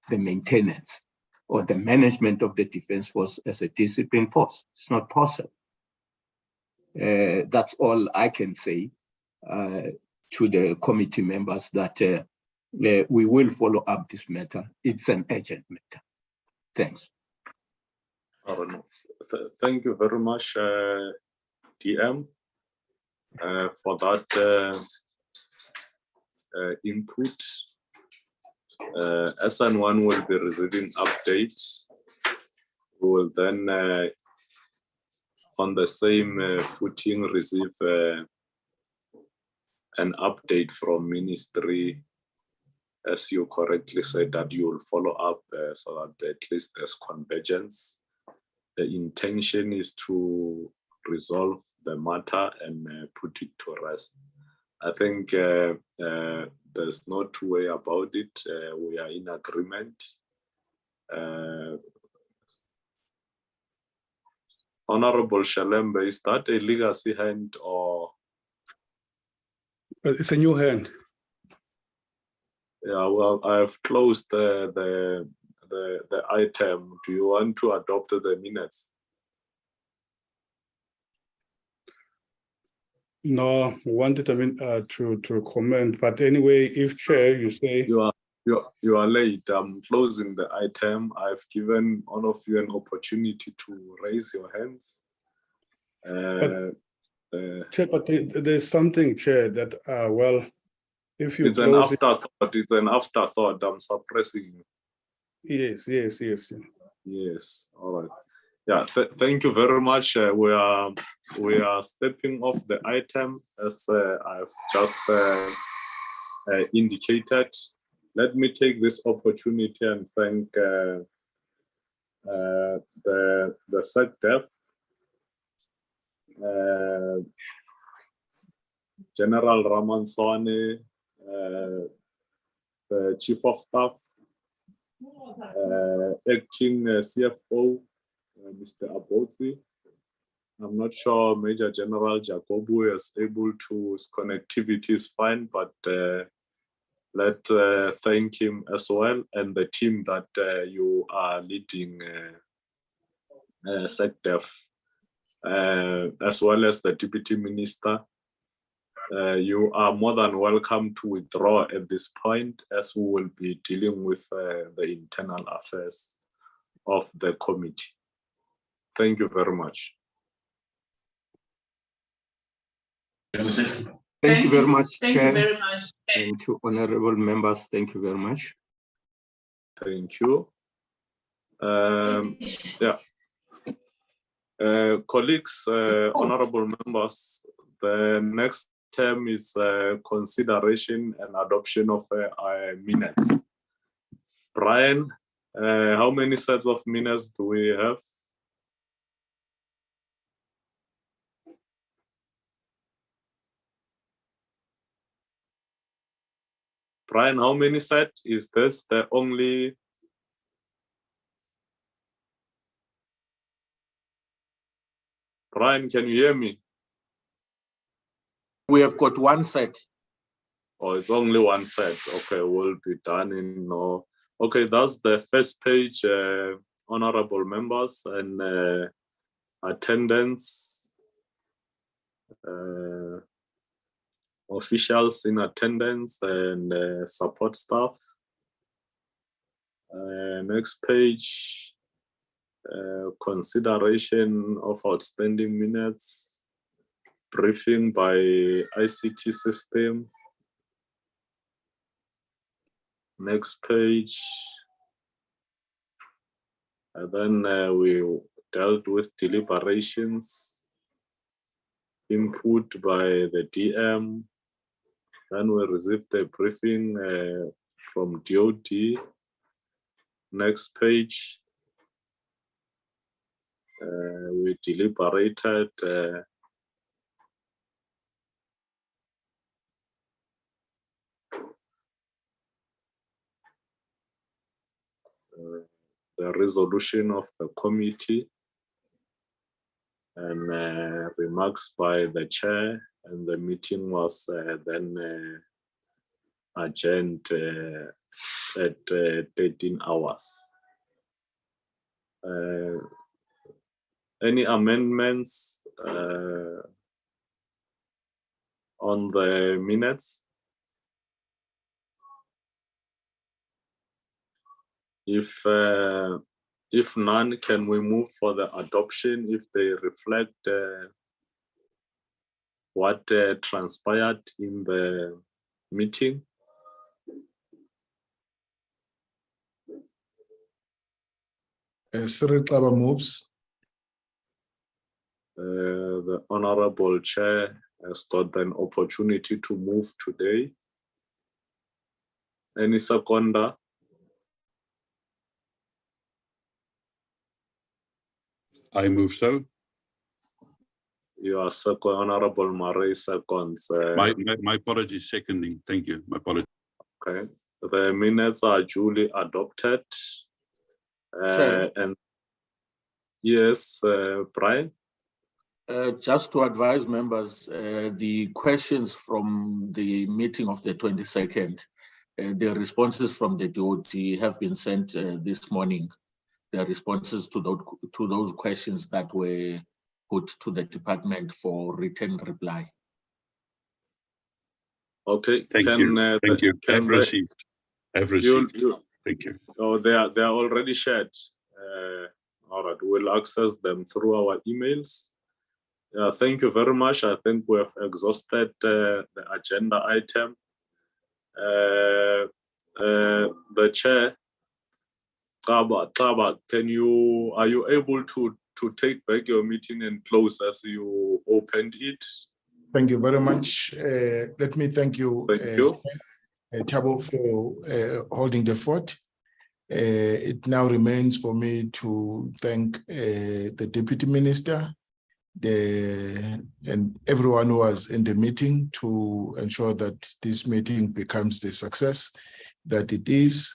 the maintenance or the management of the Defense Force as a disciplined force. It's not possible. That's all I can say to the committee members, that we will follow up this matter. It's an urgent matter. Thanks. Thank you very much, DM, for that input. SN1 will be receiving updates. We will then, on the same footing, receive an update from Ministry, as you correctly said, that you will follow up so that at least there's convergence. The intention is to resolve the matter and put it to rest. I think there's no two way about it. We are in agreement. Honorable Shalembe, is that a legacy hand or? It's a new hand. Yeah, well, I've closed the item. Do you want to adopt the minutes? No, wanted to comment, but anyway, if chair, you say you are late. I'm closing the item. I've given all of you an opportunity to raise your hands. Chair, but there's something, Chair, that well, if you it's an afterthought. It's an afterthought. I'm suppressing you. Yes. Yes. All right. Yeah. Thank you very much. We are stepping off the item as I've just indicated. Let me take this opportunity and thank the SADC, General Ramanswane, the Chief of Staff, Acting CFO, Mr. Abotsi. I'm not sure Major General Jacobu is able to, his connectivity is fine, but let's thank him as well, and the team that you are leading, SADC, as well as the Deputy Minister. You are more than welcome to withdraw at this point, as we will be dealing with the internal affairs of the committee. Thank you very much. Thank you very much, Thank Chair. you very much. And to honorable members, thank you very much. Thank you. Yeah. Colleagues, honorable members, the next term is consideration and adoption of minutes. Brian, how many sets of minutes do we have? Brian, how many sets? Is this the only? Brian, can you hear me? We have got one set. Oh, it's only one set. Okay, we'll be done in no. Okay, that's the first page, honorable members, and attendance, officials in attendance, and support staff. Next page, consideration of outstanding minutes, briefing by ICT system. Next page, and then we dealt with deliberations, input by the DM. Then we received a briefing from DOD. Next page, we deliberated the resolution of the committee and remarks by the chair, and the meeting was then adjourned at 13 hours. Any amendments on the minutes? If none, can we move for the adoption if they reflect what transpired in the meeting? Cyril Xaba moves. The Honorable Chair has got an opportunity to move today. Any seconder? I move so. You are second, Honorable Marais seconds. My apologies, seconding. Thank you. My apologies. Okay. The minutes are duly adopted. And yes, Brian? Just to advise members, the questions from the meeting of the 22nd, the responses from the DOD have been sent this morning. The responses to those questions that were put to the department for written reply. Okay. Thank you. Thank you. Have received. Have received. Thank you. Oh, they are already shared. All right. We'll access them through our emails. Thank you very much. I think we have exhausted the agenda item. The chair, Xaba, are you able to take back your meeting and close as you opened it? Thank you very much. Let me thank you, Thabo, for holding the fort. It now remains for me to thank the Deputy Minister and everyone who was in the meeting to ensure that this meeting becomes the success that it is.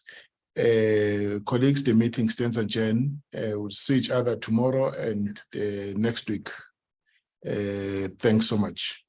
Colleagues, the meeting stands adjourned. We'll see each other tomorrow and next week. Thanks so much.